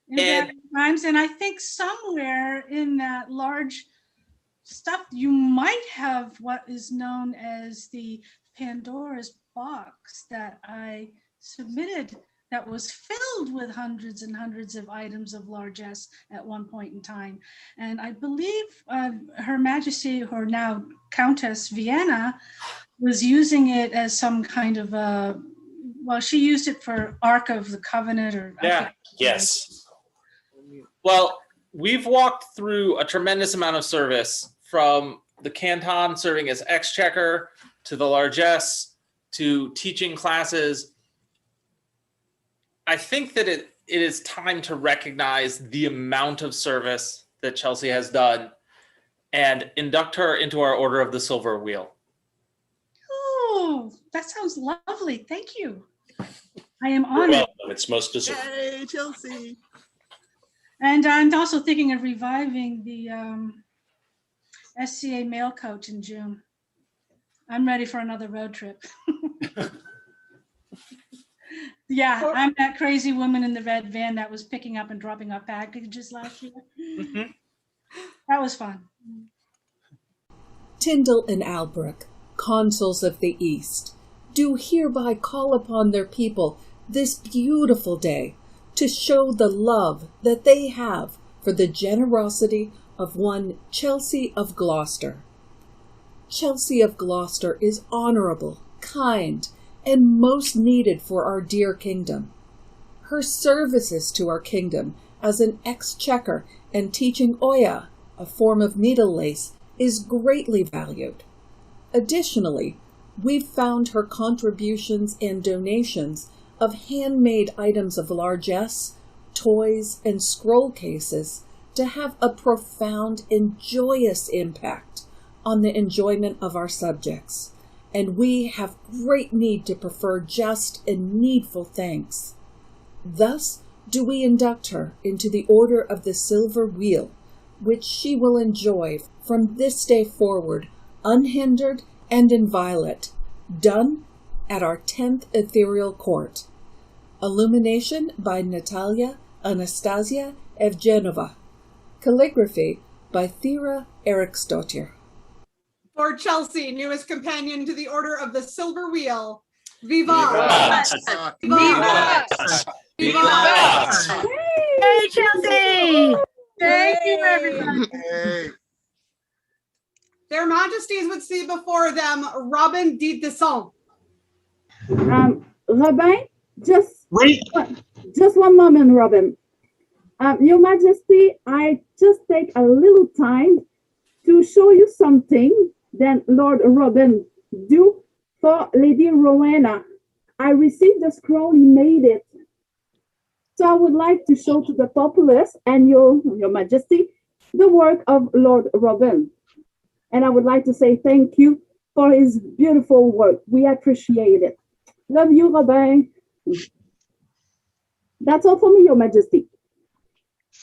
In times, and I think somewhere in that large stuff, you might have what is known as the Pandora's box that I submitted that was filled with hundreds and hundreds of items of largesse at one point in time. And I believe Her Majesty, or now Countess Vienna, was using it as some kind of a, well, she used it for Ark of the Covenant or... Yeah, yes. Well, we've walked through a tremendous amount of service, from the Canton serving as exchequer to the largesse to teaching classes. I think that it is time to recognize the amount of service that Chelsea has done and induct her into our Order of the Silver Wheel. Oh, that sounds lovely. Thank you. I am You're honored. welcome. It's most deserved. Yay, Chelsea. And I'm also thinking of reviving the SCA mail coach in June. I'm ready for another road trip. Yeah, I'm that crazy woman in the red van that was picking up and dropping off packages last year. Mm-hmm. That was fun. Tindal and Alberic, consuls of the East, do hereby call upon their people this beautiful day to show the love that they have for the generosity of one Chelsea of Gloucester. Chelsea of Gloucester is honorable, kind, and most needed for our dear kingdom. Her services to our kingdom as an exchequer and teaching oya, a form of needle lace, is greatly valued. Additionally, we've found her contributions and donations of handmade items of largesse, toys, and scroll cases to have a profound and joyous impact on the enjoyment of our subjects, and we have great need to prefer just and needful thanks. Thus do we induct her into the Order of the Silver Wheel, which she will enjoy from this day forward, unhindered and inviolate, done at our 10th Ethereal Court. Illumination by Natalia Anastasia Evgenova. Calligraphy by Thera Eriksdottir. For Chelsea, newest companion to the Order of the Silver Wheel, Viva! Viva! Viva! Hey, Chelsea! Thank you, everyone. Their Majesties would see before them Robin de Descent. Robin, just one moment, Robin. Your Majesty, I just take a little time to show you something that Lord Robin do for Lady Rowena. I received the scroll, he made it. So I would like to show to the populace and your Majesty the work of Lord Robin. And I would like to say thank you for his beautiful work. We appreciate it. Love you, Robin. That's all for me, Your Majesty.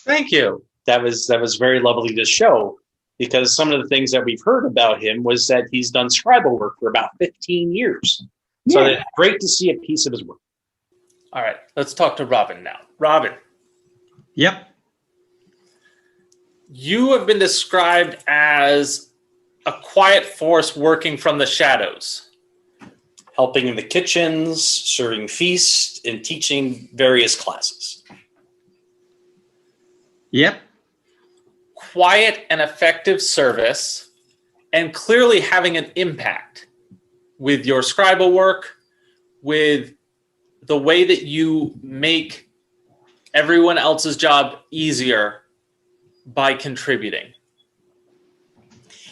Thank you. That was very lovely to show, because some of the things that we've heard about him was that he's done scribal work for about 15 years. So it's great to see a piece of his work. All right, let's talk to Robin now. Robin. Yep. You have been described as a quiet force working from the shadows. Helping in the kitchens, serving feasts, and teaching various classes. Yep. Quiet and effective service, and clearly having an impact with your scribal work, with the way that you make everyone else's job easier by contributing.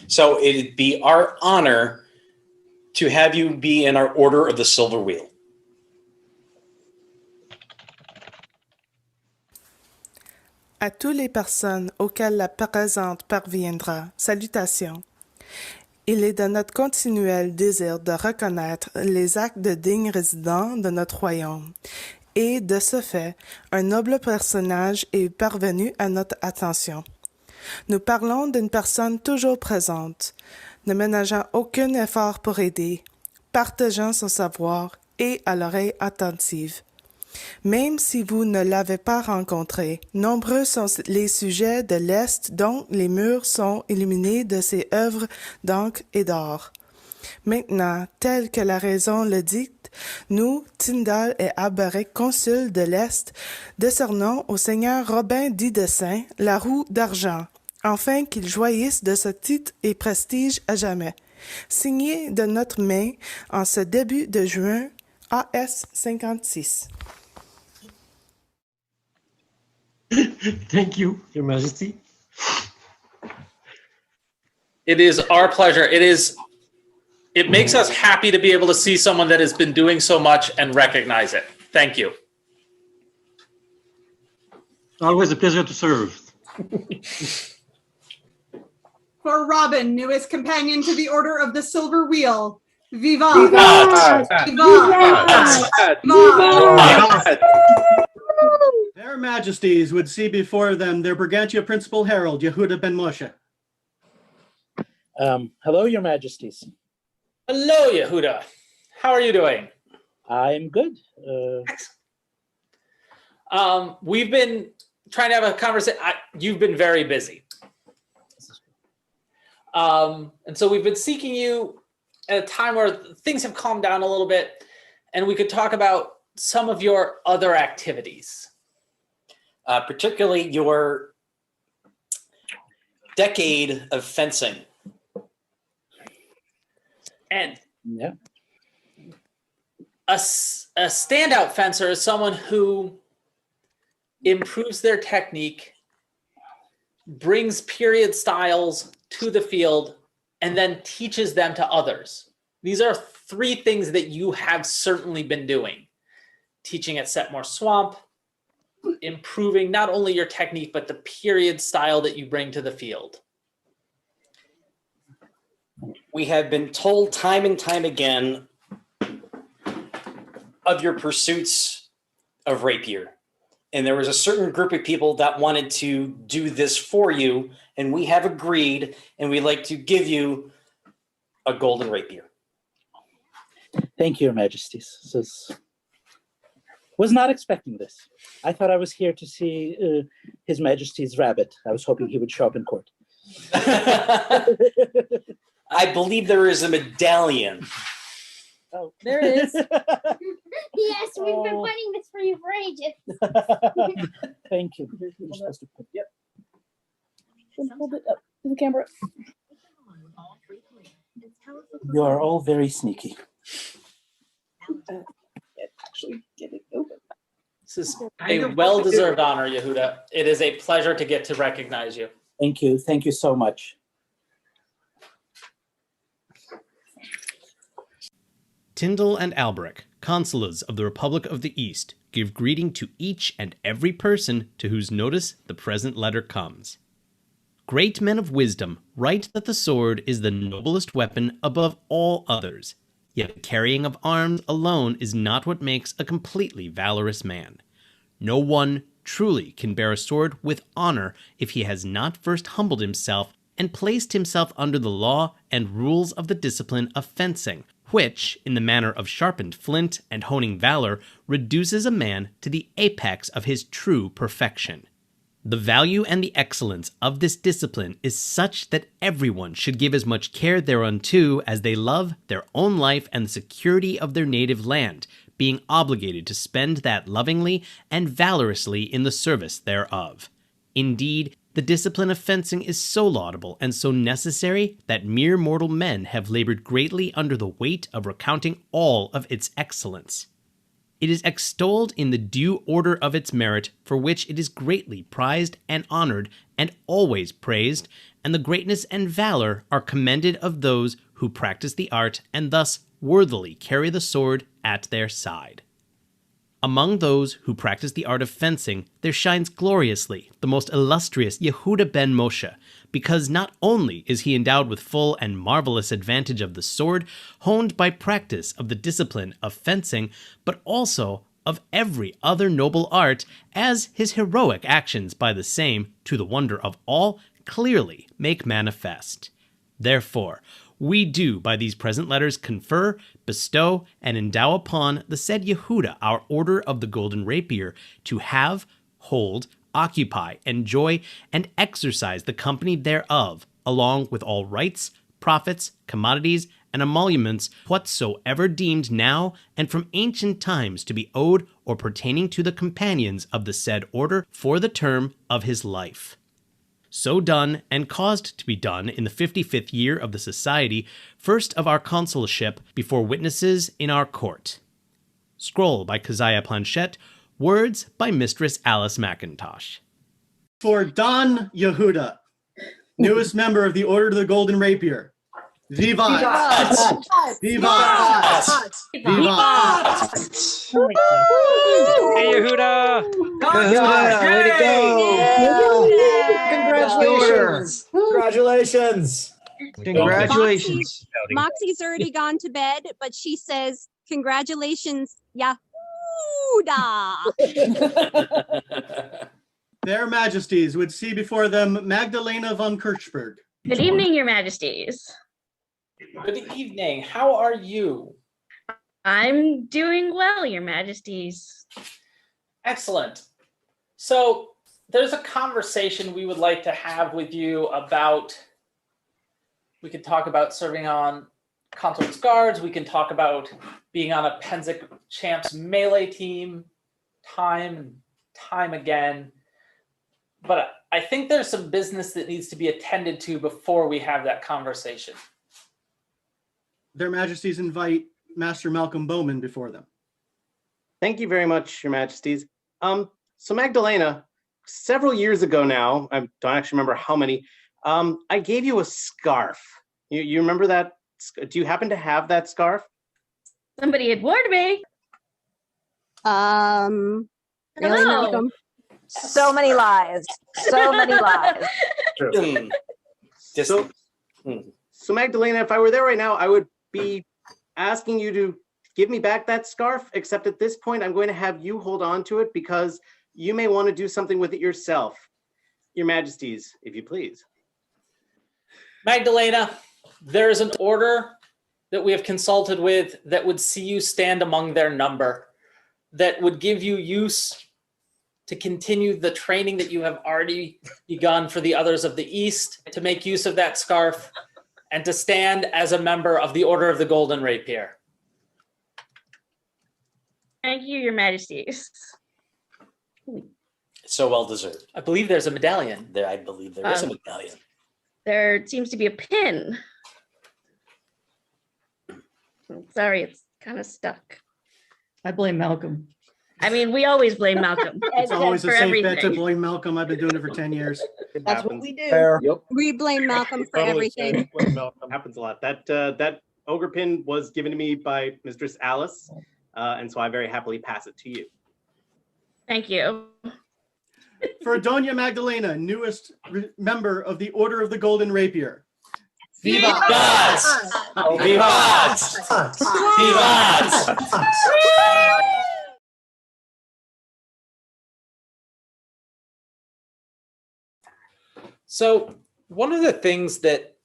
So it'd be our honor to have you be in our Order of the Silver Wheel. À toutes les personnes auxquelles la présente parviendra, salutations. Il est de notre continuel désir de reconnaître les actes de dignes résidents de notre royaume. Et de ce fait, un noble personnage est parvenu à notre attention. Nous parlons d'une personne toujours présente, ne ménageant aucun effort pour aider, partageant son savoir et à l'oreille attentive. Même si vous ne l'avez pas rencontré, nombreux sont les sujets de l'Est dont les murs sont illuminés de ses œuvres d'encre et d'or. Maintenant, tel que la raison le dicte, nous, Tindal et Alberic, consuls de l'Est, décernons au seigneur Robin d'Idessin la roue d'argent, afin qu'il jouisse de ce titre et prestige à jamais. Signé de notre main en ce début de juin, AS 56. Thank you, Your Majesty. It is our pleasure. It makes us happy to be able to see someone that has been doing so much and recognize it. Thank you. Always a pleasure to serve. For Robin, newest companion to the Order of the Silver Wheel, Viva! Viva! Viva! Viva! Their Majesties would see before them their Brigantia Principal Herald, Yehuda ben Moshe. Hello, Your Majesties. Hello, Yehuda. How are you doing? I'm good. We've been trying to have a conversation. You've been very busy. And so we've been seeking you at a time where things have calmed down a little bit, and we could talk about some of your other activities. Particularly your decade of fencing. And yeah, a standout fencer is someone who improves their technique, brings period styles to the field, and then teaches them to others. These are three things that you have certainly been doing. Teaching at Setmore Swamp, improving not only your technique, but the period style that you bring to the field. We have been told time and time again of your pursuits of rapier. And there was a certain group of people that wanted to do this for you, and we have agreed, and we'd like to give you a golden rapier. Thank you, Your Majesties. Was not expecting this. I thought I was here to see His Majesty's rabbit. I was hoping he would show up in court. I believe there is a medallion. Oh, there is. Yes, we've been wanting this for you for ages. Thank you. You're supposed to put, yep. Hold it up to the camera. You are all very sneaky. Actually, get it open. This is a well-deserved honor, Yehuda. It is a pleasure to get to recognize you. Thank you. Thank you so much. Tindal and Alberic, consuls of the Republic of the East, give greeting to each and every person to whose notice the present letter comes. Great men of wisdom write that the sword is the noblest weapon above all others, yet the carrying of arms alone is not what makes a completely valorous man. No one truly can bear a sword with honor if he has not first humbled himself and placed himself under the law and rules of the discipline of fencing, which, in the manner of sharpened flint and honing valor, reduces a man to the apex of his true perfection. The value and the excellence of this discipline is such that everyone should give as much care thereunto as they love their own life and the security of their native land, being obligated to spend that lovingly and valorously in the service thereof. Indeed, the discipline of fencing is so laudable and so necessary that mere mortal men have labored greatly under the weight of recounting all of its excellence. It is extolled in the due order of its merit, for which it is greatly prized and honored, and always praised, and the greatness and valor are commended of those who practice the art, and thus worthily carry the sword at their side. Among those who practice the art of fencing, there shines gloriously the most illustrious Yehuda ben Moshe, because not only is he endowed with full and marvelous advantage of the sword, honed by practice of the discipline of fencing, but also of every other noble art, as his heroic actions by the same, to the wonder of all, clearly make manifest. Therefore, we do by these present letters confer, bestow, and endow upon the said Yehuda our order of the golden rapier, to have, hold, occupy, enjoy, and exercise the company thereof, along with all rights, profits, commodities, and emoluments whatsoever deemed now and from ancient times to be owed or pertaining to the companions of the said order for the term of his life. So done, and caused to be done in the 55th year of the society, first of our consulship, before witnesses in our court. Scroll by Keziah Planchette, words by Mistress Alice McIntosh. For Don Yehuda, newest member of the Order of the Golden Rapier. Vivat! Vivat! Vivat! Hey, Yehuda! Way to go! Congratulations! Congratulations! Congratulations. Moxie's already gone to bed, but she says, congratulations, Yahuda. Their Majesties would see before them Magdalena von Kirchberg. Good evening, Your Majesties. Good evening. How are you? I'm doing well, Your Majesties. Excellent. So there's a conversation we would like to have with you about, we could talk about serving on Consules Guards. We can talk about being on a Pennsic Champs melee team time and time again. but I think there's some business that needs to be attended to before we have that conversation. Their Majesties invite Master Malcolm Bowman before them. Thank you very much, Your Majesties. So Magdalena, several years ago now, I don't actually remember how many, I gave you a scarf. You remember that? Do you happen to have that scarf? Somebody had warned me. Really, Hello. Malcolm? So many lies. So many lies. So Magdalena, if I were there right now, I would be asking you to give me back that scarf, except at this point, I'm going to have you hold on to it because you may want to do something with it yourself. Your Majesties, if you please. Magdalena, there is an order that we have consulted with that would see you stand among their number, that would give you use to continue the training that you have already begun for the others of the East, to make use of that scarf, and to stand as a member of the Order of the Golden Rapier. Thank you, Your Majesties. So well deserved. I believe there's a medallion. I believe there is a medallion. There seems to be a pin. Sorry, it's kind of stuck. I blame Malcolm. I mean, we always blame Malcolm. It's always a for safe bet to everything. blame Malcolm. I've been doing it for 10 years. That's what we do. Fair. Yep. We blame Malcolm for Totally everything. blame Malcolm. Happens a lot. That ogre pin was given to me by Mistress Alice, and so I very happily pass it to you. Thank you. For Doña Magdalena, newest member of the Order of the Golden Rapier. Viva! Viva! Viva! So one of the things that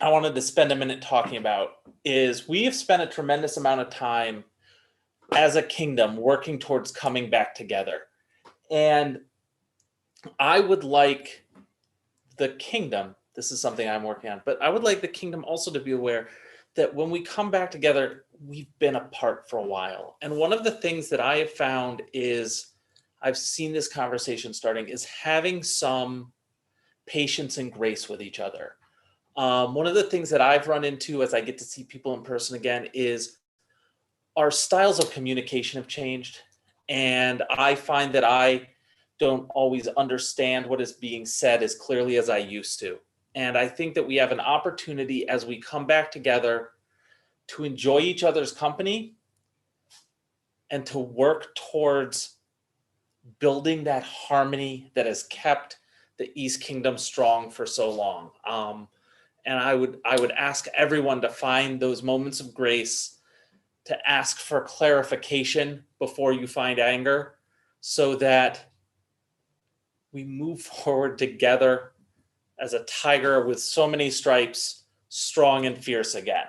I wanted to spend a minute talking about is we have spent a tremendous amount of time as a kingdom working towards coming back together. And I would like the kingdom, this is something I'm working on, but I would like the kingdom also to be aware that when we come back together, we've been apart for a while. And one of the things that I have found is, I've seen this conversation starting, is having some patience and grace with each other. One of the things that I've run into as I get to see people in person again is our styles of communication have changed. And I find that I don't always understand what is being said as clearly as I used to. And I think that we have an opportunity as we come back together to enjoy each other's company and to work towards building that harmony that has kept the East Kingdom strong for so long. And I would ask everyone to find those moments of grace, to ask for clarification before you find anger, so that we move forward together as a tiger with so many stripes, strong and fierce again.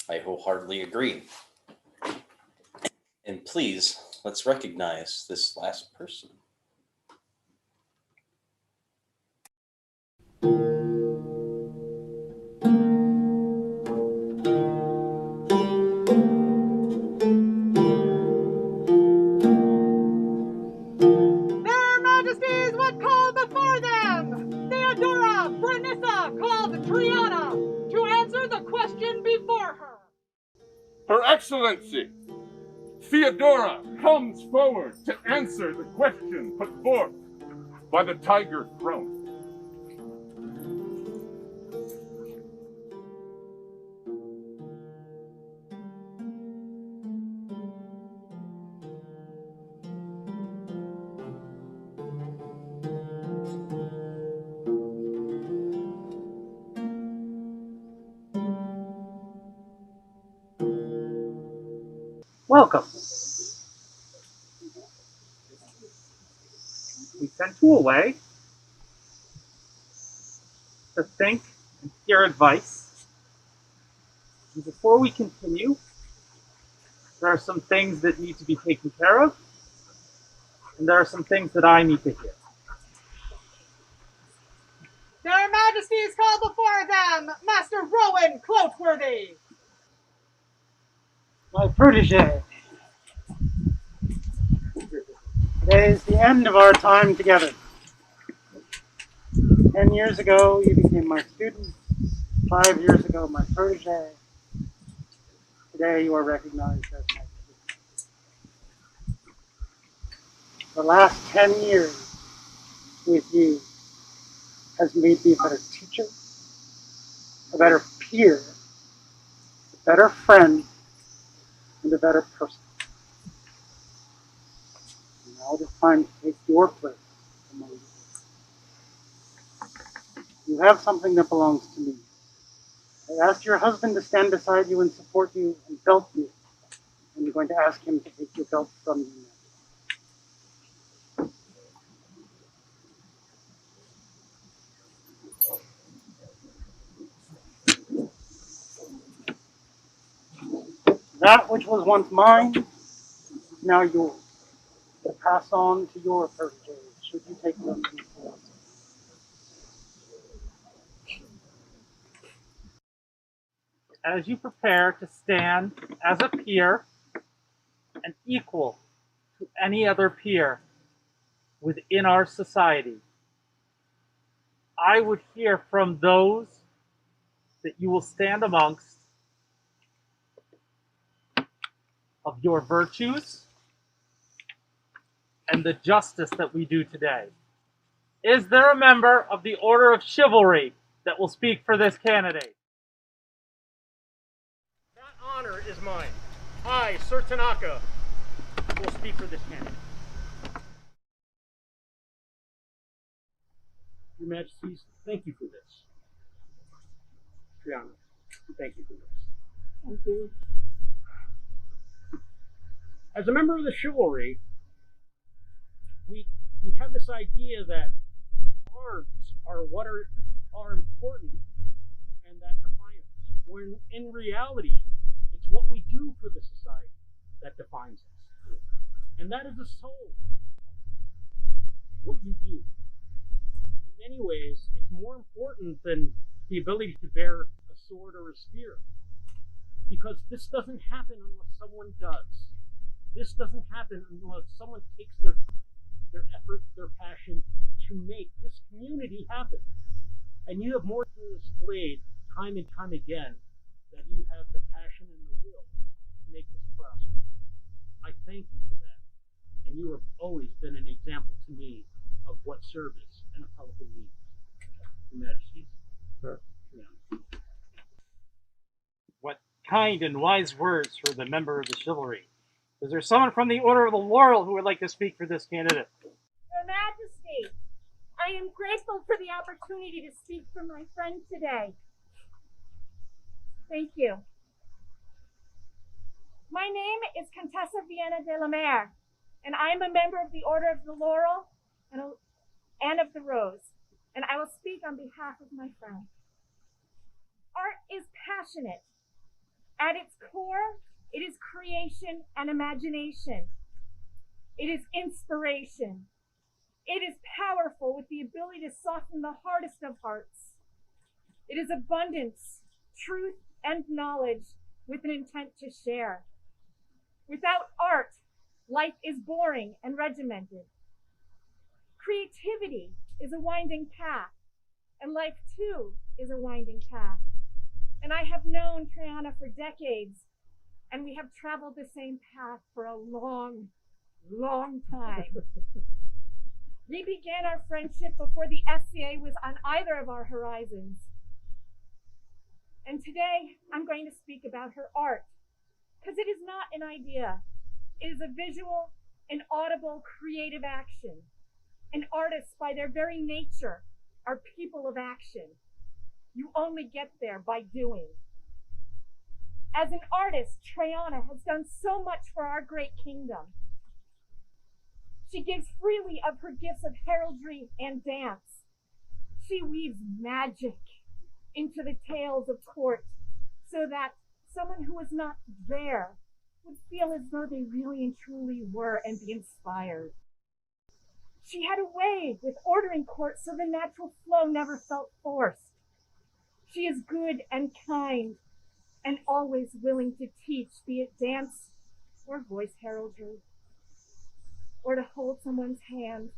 I wholeheartedly agree. And please, let's recognize this last person. Their Majesties would call before them Theodora Brenissa called Triana to answer the question before her. Her Excellency, Theodora comes forward to answer the question put forth by the Tiger Throne. Welcome. We sent you away to think and hear advice. And before we continue, there are some things that need to be taken care of, and there are some things that I need to hear. Their Majesties call before them Master Rowan Cloutworthy. My protege. Today is the end of our time together. 10 years ago, you became my student. 5 years ago, my protege. Today, you are recognized as my student. The last 10 years with you has made me a better teacher, a better peer, a better friend, and a better person. Now it is time to take your place among you. You have something that belongs to me. I asked your husband to stand beside you and support you and belt you. And you're going to ask him to take your belt from you now. That which was once mine is now yours. To pass on to your protege, should you take them before. As you prepare to stand as a peer and equal to any other peer within our society, I would hear from those that you will stand amongst of your virtues and the justice that we do today. Is there a member of the Order of Chivalry that will speak for this candidate? That honor is mine. I, Sir Tanaka, will speak for this candidate. Your Majesties, thank you for this. Triana, thank you for this. Thank you. As a member of the chivalry, we have this idea that arms are what are important and that define us. When in reality, it's what we do for the society that defines us. And that is the soul. What you do. In many ways, it's more important than the ability to bear a sword or a spear. Because this doesn't happen unless someone does. This doesn't happen unless someone takes their time, their effort, their passion to make this community happen. And you have more than displayed time and time again that you have the passion and the will to make this prosper. I thank you for that. And you have always been an example to me of what service and a pelican means. Your Majesties. Sure. Yeah. What kind and wise words for the member of the chivalry. Is there someone from the Order of the Laurel who would like to speak for this candidate? Your Majesty, I am grateful for the opportunity to speak for my friend today. Thank you. My name is Contessa Viena de la Mare, and I am a member of the Order of the Laurel and of the Rose, and I will speak on behalf of my friend. Art is passionate. At its core, it is creation and imagination. It is inspiration. It is powerful with the ability to soften the hardest of hearts. It is abundance, truth, and knowledge with an intent to share. Without art, life is boring and regimented. Creativity is a winding path, and life too is a winding path. And I have known Triana for decades, and we have traveled the same path for a long, long time. We began our friendship before the SCA was on either of our horizons. And today, I'm going to speak about her art, because it is not an idea. It is a visual and audible creative action. And artists, by their very nature, are people of action. You only get there by doing. As an artist, Triana has done so much for our great kingdom. She gives freely of her gifts of heraldry and dance. She weaves magic into the tales of court so that someone who was not there would feel as though they really and truly were and be inspired. She had a way with ordering court so the natural flow never felt forced. She is good and kind and always willing to teach, be it dance or voice heraldry. or to hold someone's hand.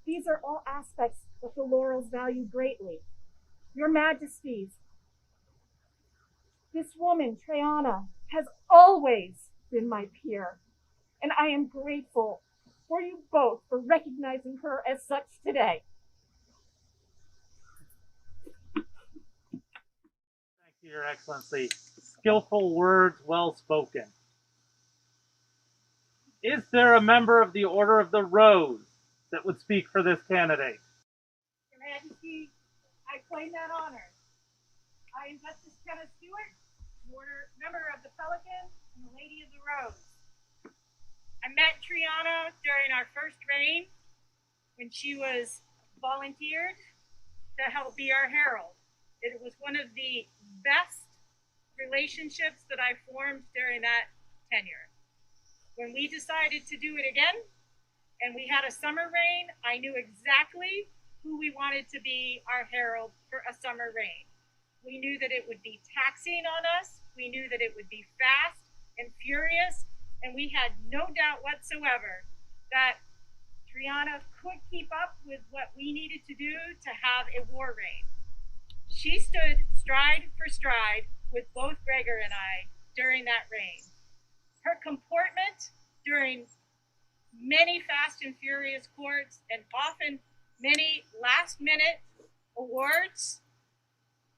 These are all aspects that the Laurels value greatly. Your Majesties, this woman, Triana, has always been my peer, and I am grateful for you both for recognizing her as such today. Thank you, Your Excellency. Skillful words, well spoken. Is there a member of the Order of the Rose that would speak for this candidate? Your Majesty, I claim that honor. I am Justice Kenneth Stewart, member of the Pelican and the Lady of the Rose. I met Triana during our first reign when she was volunteered to help be our herald. It was one of the best relationships that I formed during that tenure. When we decided to do it again and we had a summer reign, I knew exactly who we wanted to be our herald for a summer reign. We knew that it would be taxing on us. We knew that it would be fast and furious, and we had no doubt whatsoever that Triana could keep up with what we needed to do to have a war reign. She stood stride for stride with both Gregor and I during that reign. Her comportment during many fast and furious courts and often many last-minute awards,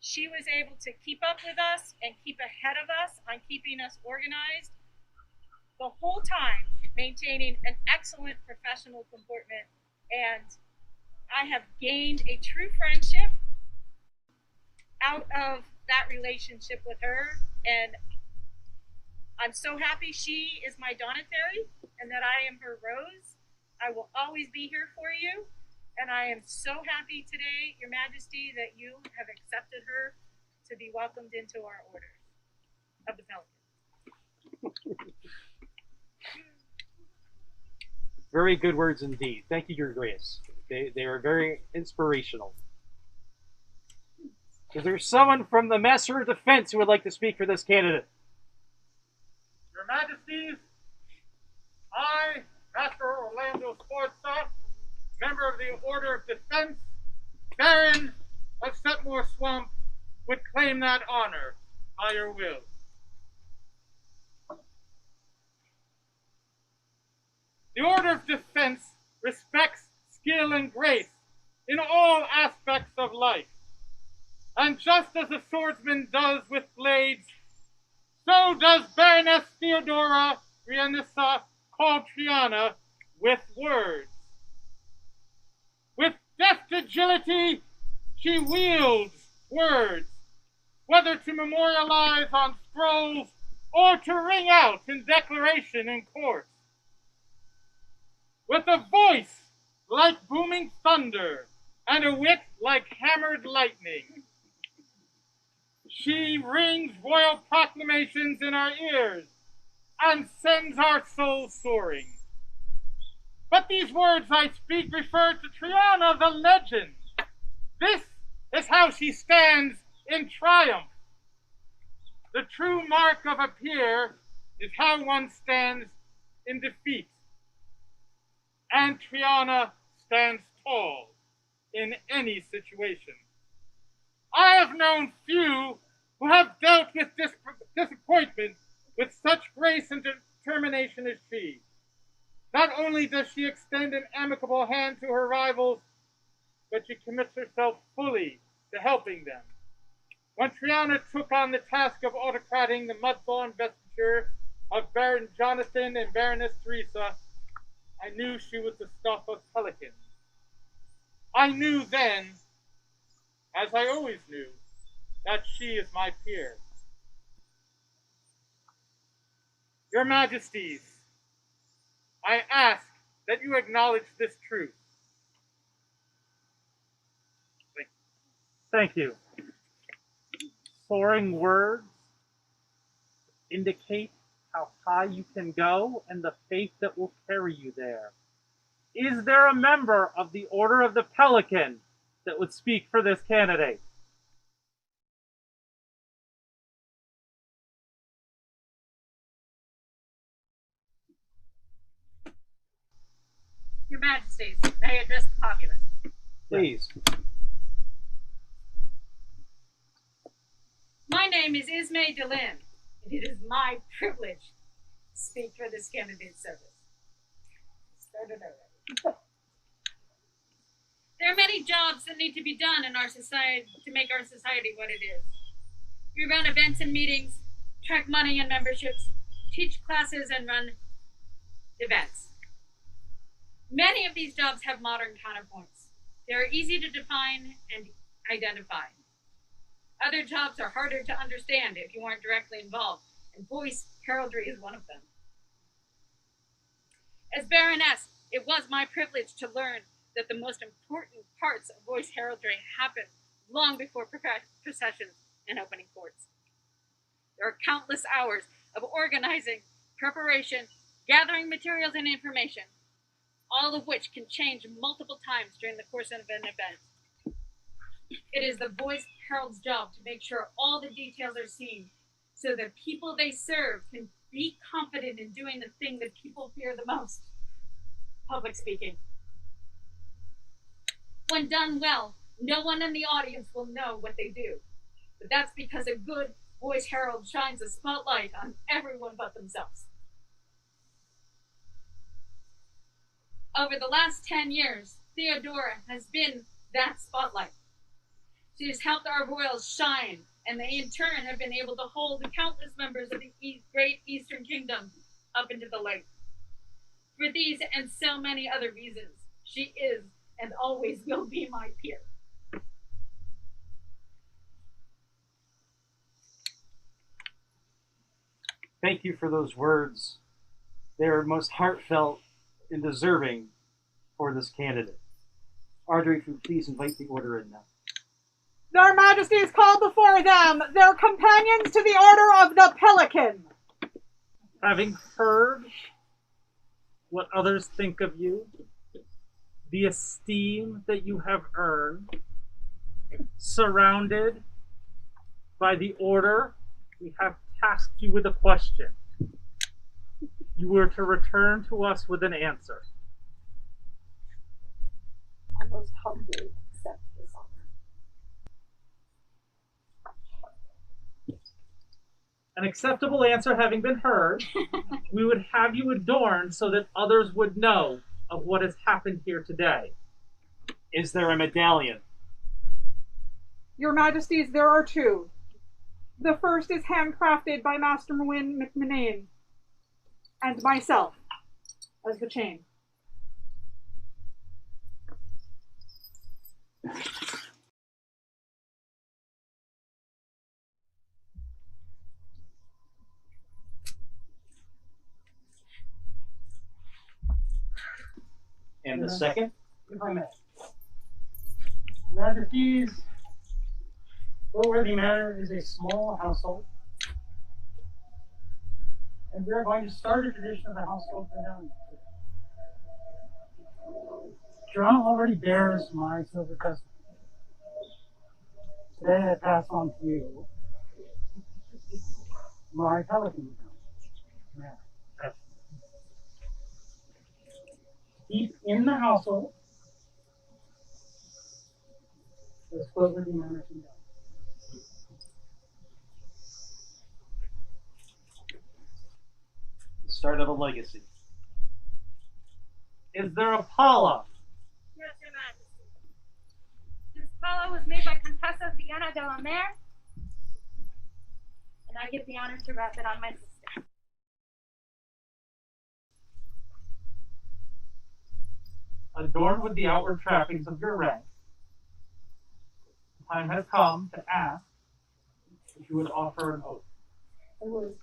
she was able to keep up with us and keep ahead of us on keeping us organized, the whole time maintaining an excellent professional comportment. And I have gained a true friendship out of that relationship with her, and I'm so happy she is my Donatary and that I am her Rose. I will always be here for you, and I am so happy today, Your Majesty, that you have accepted her to be welcomed into our order of the Pelican. Very good words indeed. Thank you, Your Grace. They are very inspirational. Is there someone from the Messer Defense who would like to speak for this candidate? Your Majesties, I, Master Orlando Sforza, member of the Order of Defense, Baron of Setmore Swamp, would claim that honor by your will. The Order of Defense respects skill and grace in all aspects of life. And just as a swordsman does with blades, so does Baroness Theodora Rianissa call Triana with words. With deft agility, she wields words, whether to memorialize on scrolls or to ring out in declaration in court. With a voice like booming thunder and a wit like hammered lightning, she rings royal proclamations in our ears and sends our souls soaring. But these words I speak refer to Triana the legend. This is how she stands in triumph. The true mark of a peer is how one stands in defeat. And Triana stands tall in any situation. I have known few who have dealt with disappointment with such grace and determination as she. Not only does she extend an amicable hand to her rivals, but she commits herself fully to helping them. When Triana took on the task of autocrating the mud-born investiture of Baron Jonathan and Baroness Teresa, I knew she was the stuff of pelicans. I knew then, as I always knew, that she is my peer. Your Majesties, I ask that you acknowledge this truth. Thank you. Soaring words indicate how high you can go and the faith that will carry you there. Is there a member of the Order of the Pelican that would speak for this candidate? Majesties, may I address the populace? Please. My name is Ismay Delin, and it is my privilege to speak for this candidate service. Started already. There are many jobs that need to be done in our society to make our society what it is. We run events and meetings, track money and memberships, teach classes, and run events. Many of these jobs have modern counterpoints. They are easy to define and identify. Other jobs are harder to understand if you aren't directly involved, and voice heraldry is one of them. As Baroness, it was my privilege to learn that the most important parts of voice heraldry happen long before processions and opening courts. There are countless hours of organizing, preparation, gathering materials and information, all of which can change multiple times during the course of an event. It is the voice herald's job to make sure all the details are seen so that people they serve can be confident in doing the thing that people fear the most, public speaking. When done well, no one in the audience will know what they do, but that's because a good voice herald shines a spotlight on everyone but themselves. Over the last 10 years, Theodora has been that spotlight. She has helped our royals shine, and they in turn have been able to hold the countless members of the great Eastern Kingdom up into the light. For these and so many other reasons, she is and always will be my peer. Thank you for those words. They are most heartfelt and deserving for this candidate. Audrey, if you please invite the order in now. Their Majesties call before them their companions to the Order of the Pelican. Having heard what others think of you, the esteem that you have earned, surrounded by the order, we have tasked you with a question. You were to return to us with an answer. I most humbly accept this honor. An acceptable answer having been heard, we would have you adorned so that others would know of what has happened here today. Is there a medallion? Your Majesties, there are two. The first is handcrafted by Master Mwyn McManane and myself as the chain. And the second, if I may. Majesties, Lowworthy Manor is a small household, and we're going to start a tradition of the household medallion. Toronto already bears my silver crest. Today I pass on to you my pelican medallion. Deep in the household, this Lowworthy Manor can go. Start of a legacy. Is there a Paula? Yes, Your Majesty. This pala was made by Contessa Vienna de la Mer, and I get the honor to wrap it on my sister. Adorned with the outward trappings of your rank, the time has come to ask if you would offer an oath. I would.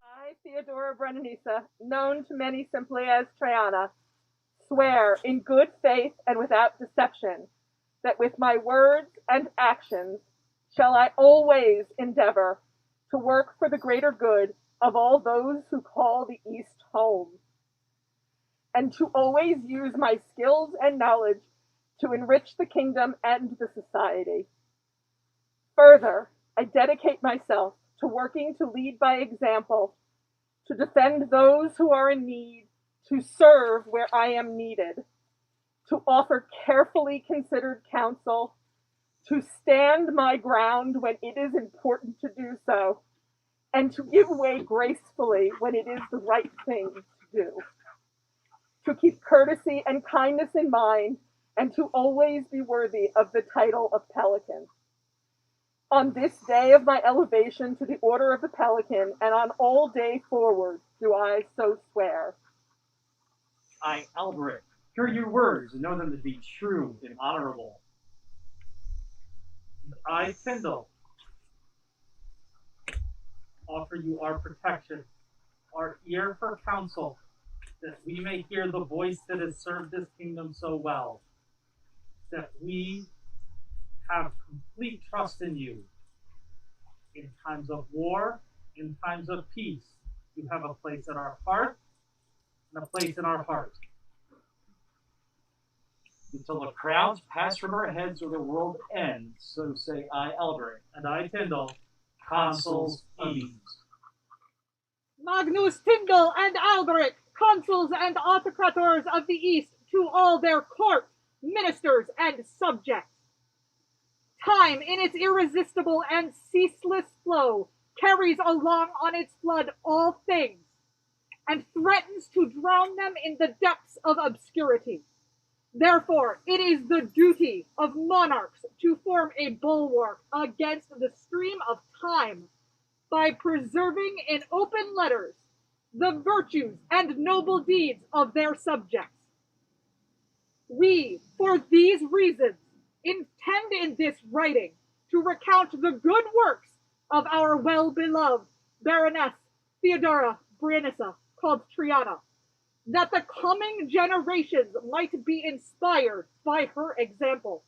I, Theodora Brenanisa, known to many simply as Triana, swear in good faith and without deception that with my words and actions shall I always endeavor to work for the greater good of all those who call the East home, and to always use my skills and knowledge to enrich the kingdom and the society. Further, I dedicate myself to working to lead by example, to defend those who are in need, to serve where I am needed, to offer carefully considered counsel, to stand my ground when it is important to do so, and to give way gracefully when it is the right thing to do, to keep courtesy and kindness in mind, and to always be worthy of the title of Pelican. On this day of my elevation to the Order of the Pelican, and on all day forward, do I so swear. I, Alberic, hear your words and know them to be true and honorable. I, Tindal, offer you our protection, our ear for counsel, that we may hear the voice that has served this kingdom so well, that we have complete trust in you. In times of war, in times of peace, you have a place in our heart and a place in our heart. Until the crowns pass from our heads or the world ends, so say I, Alberic, and I, Tindal, consuls of Ease. Magnus Tindal and Alberic, consuls and autocrators of the East, to all their court, ministers, and subjects. Time, in its irresistible and ceaseless flow, carries along on its flood all things, and threatens to drown them in the depths of obscurity. Therefore, it is the duty of monarchs to form a bulwark against the stream of time by preserving in open letters the virtues and noble deeds of their subjects. We, for these reasons, intend in this writing to recount the good works of our well-beloved Baroness Theodora Brianissa, called Triana, that the coming generations might be inspired by her example.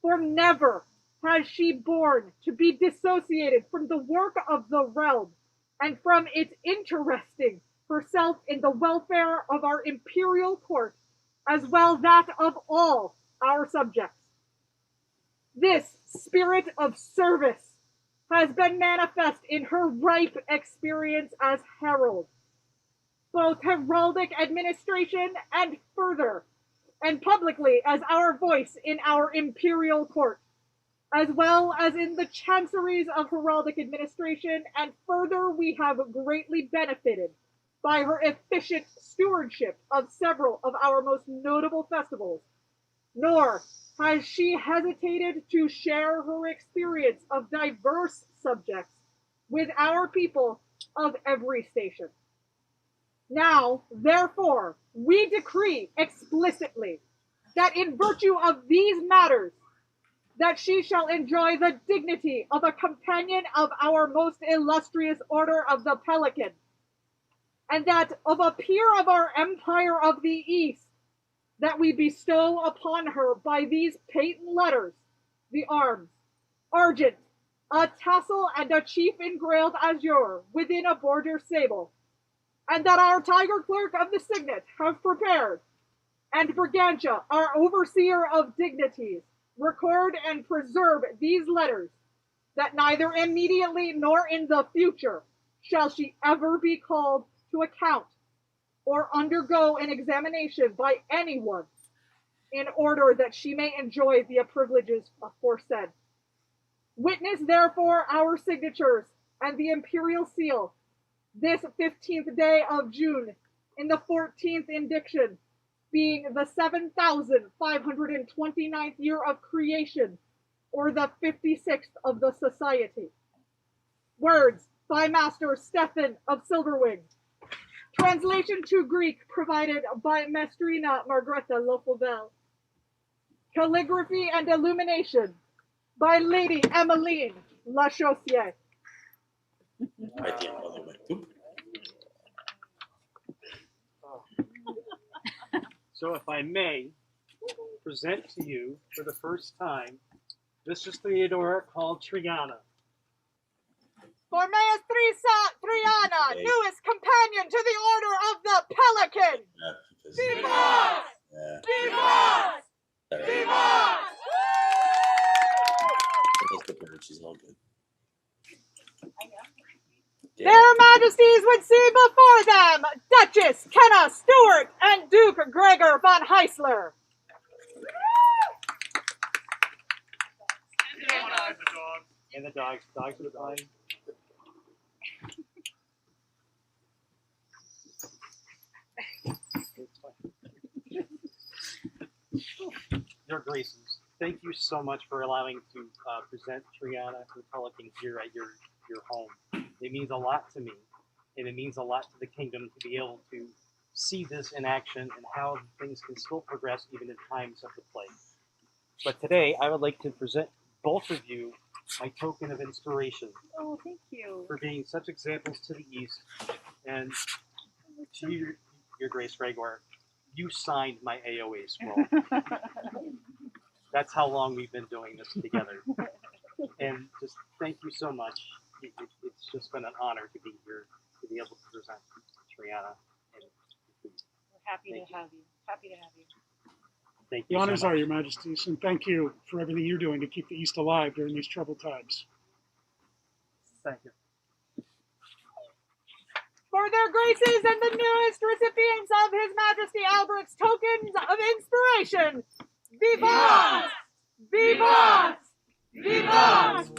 For never has she borne to be dissociated from the work of the realm and from its interesting herself in the welfare of our imperial court, as well that of all our subjects. This spirit of service has been manifest in her ripe experience as herald, both heraldic administration and further, and publicly as our voice in our imperial court, as well as in the chanceries of heraldic administration, and further we have greatly benefited by her efficient stewardship of several of our most notable festivals, nor has she hesitated to share her experience of diverse subjects with our people of every station. Now, therefore, we decree explicitly that in virtue of these matters, that she shall enjoy the dignity of a companion of our most illustrious Order of the Pelican, and that of a peer of our Empire of the East, that we bestow upon her by these patent letters the arms, argent, a tassel, and a chief engrailed azure within a border sable, and that our tiger clerk of the signet have prepared, and Brigantia, our overseer of dignities, record and preserve these letters, that neither immediately nor in the future shall she ever be called to account or undergo an examination by anyone, in order that she may enjoy the privileges aforesaid. Witness therefore our signatures and the imperial seal, this 15th day of June, in the 14th indiction, being the 7,529th year of creation, or the 56th of the society. Words by Master Stefan of Silverwing. Translation to Greek provided by Maestrina Margrethe Lofauvel. Calligraphy and illumination by Lady Emmeline Lachaussière. So if I may present to you for the first time, this is Theodora called Triana. For Maestrina Triana, newest companion to the Order of the Pelican. Vivas! Vivas! Vivas! The bird, she's all good. would see before them Duchess Kenna Stewart and Duke Gregor von Heisler. And the dogs. Dogs are fine. Your Graces, thank you so much for allowing to present Triana and Pelican here at your home. It means a lot to me, and it means a lot to the kingdom to be able to see this in action and how things can still progress even in times of the plague. But today, I would like to present both of you my token of inspiration. Oh, thank you. For being such examples to the East, and to your Grace Gregor, you signed my AOA scroll. That's how long we've been doing this together. And just thank you so much. It's just been an honor to be here, to be able to present Triana. We're happy to have you. Happy to have you. Thank The you honors so much. are, Your Majesties, and thank you for everything you're doing to keep the East alive during these troubled times. Thank you. For their graces and the newest recipients of His Majesty Alberic's tokens of inspiration, Vivant! Vivant! Vivant!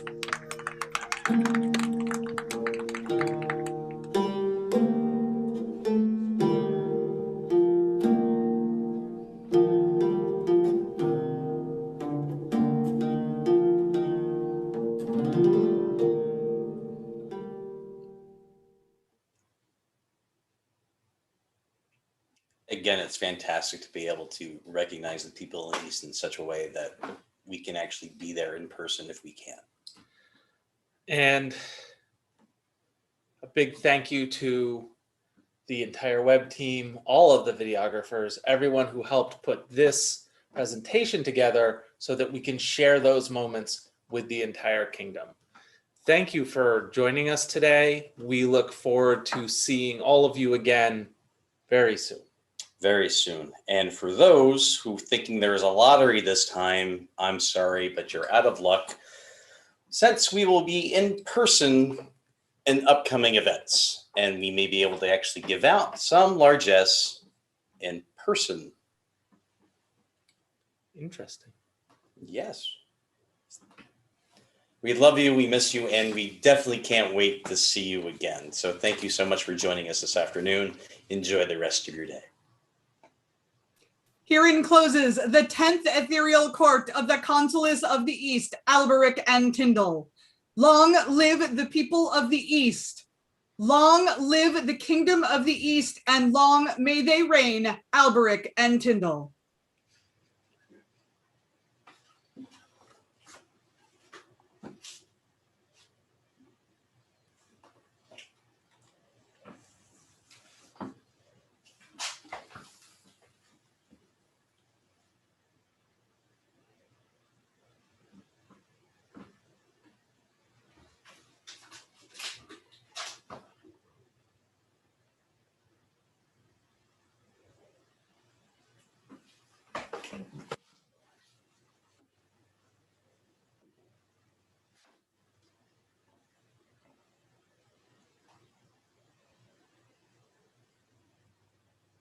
Again, it's fantastic to be able to recognize the people in the East in such a way that we can actually be there in person if we can. And a big thank you to the entire web team, all of the videographers, everyone who helped put this presentation together so that we can share those moments with the entire kingdom. Thank you for joining us today. We look forward to seeing all of you again very soon. Very soon. And for those who thinking there's a lottery this time, I'm sorry, but you're out of luck, since we will be in person in upcoming events, and we may be able to actually give out some largesse in person. Interesting. Yes. We love you, we miss you, and we definitely can't wait to see you again. So thank you so much for joining us this afternoon. Enjoy the rest of your day. Herein closes the 10th Ethereal Court of the Consules of the East, Alberic and Tindal. Long live the people of the East. Long live the kingdom of the East, and long may they reign, Alberic and Tindal.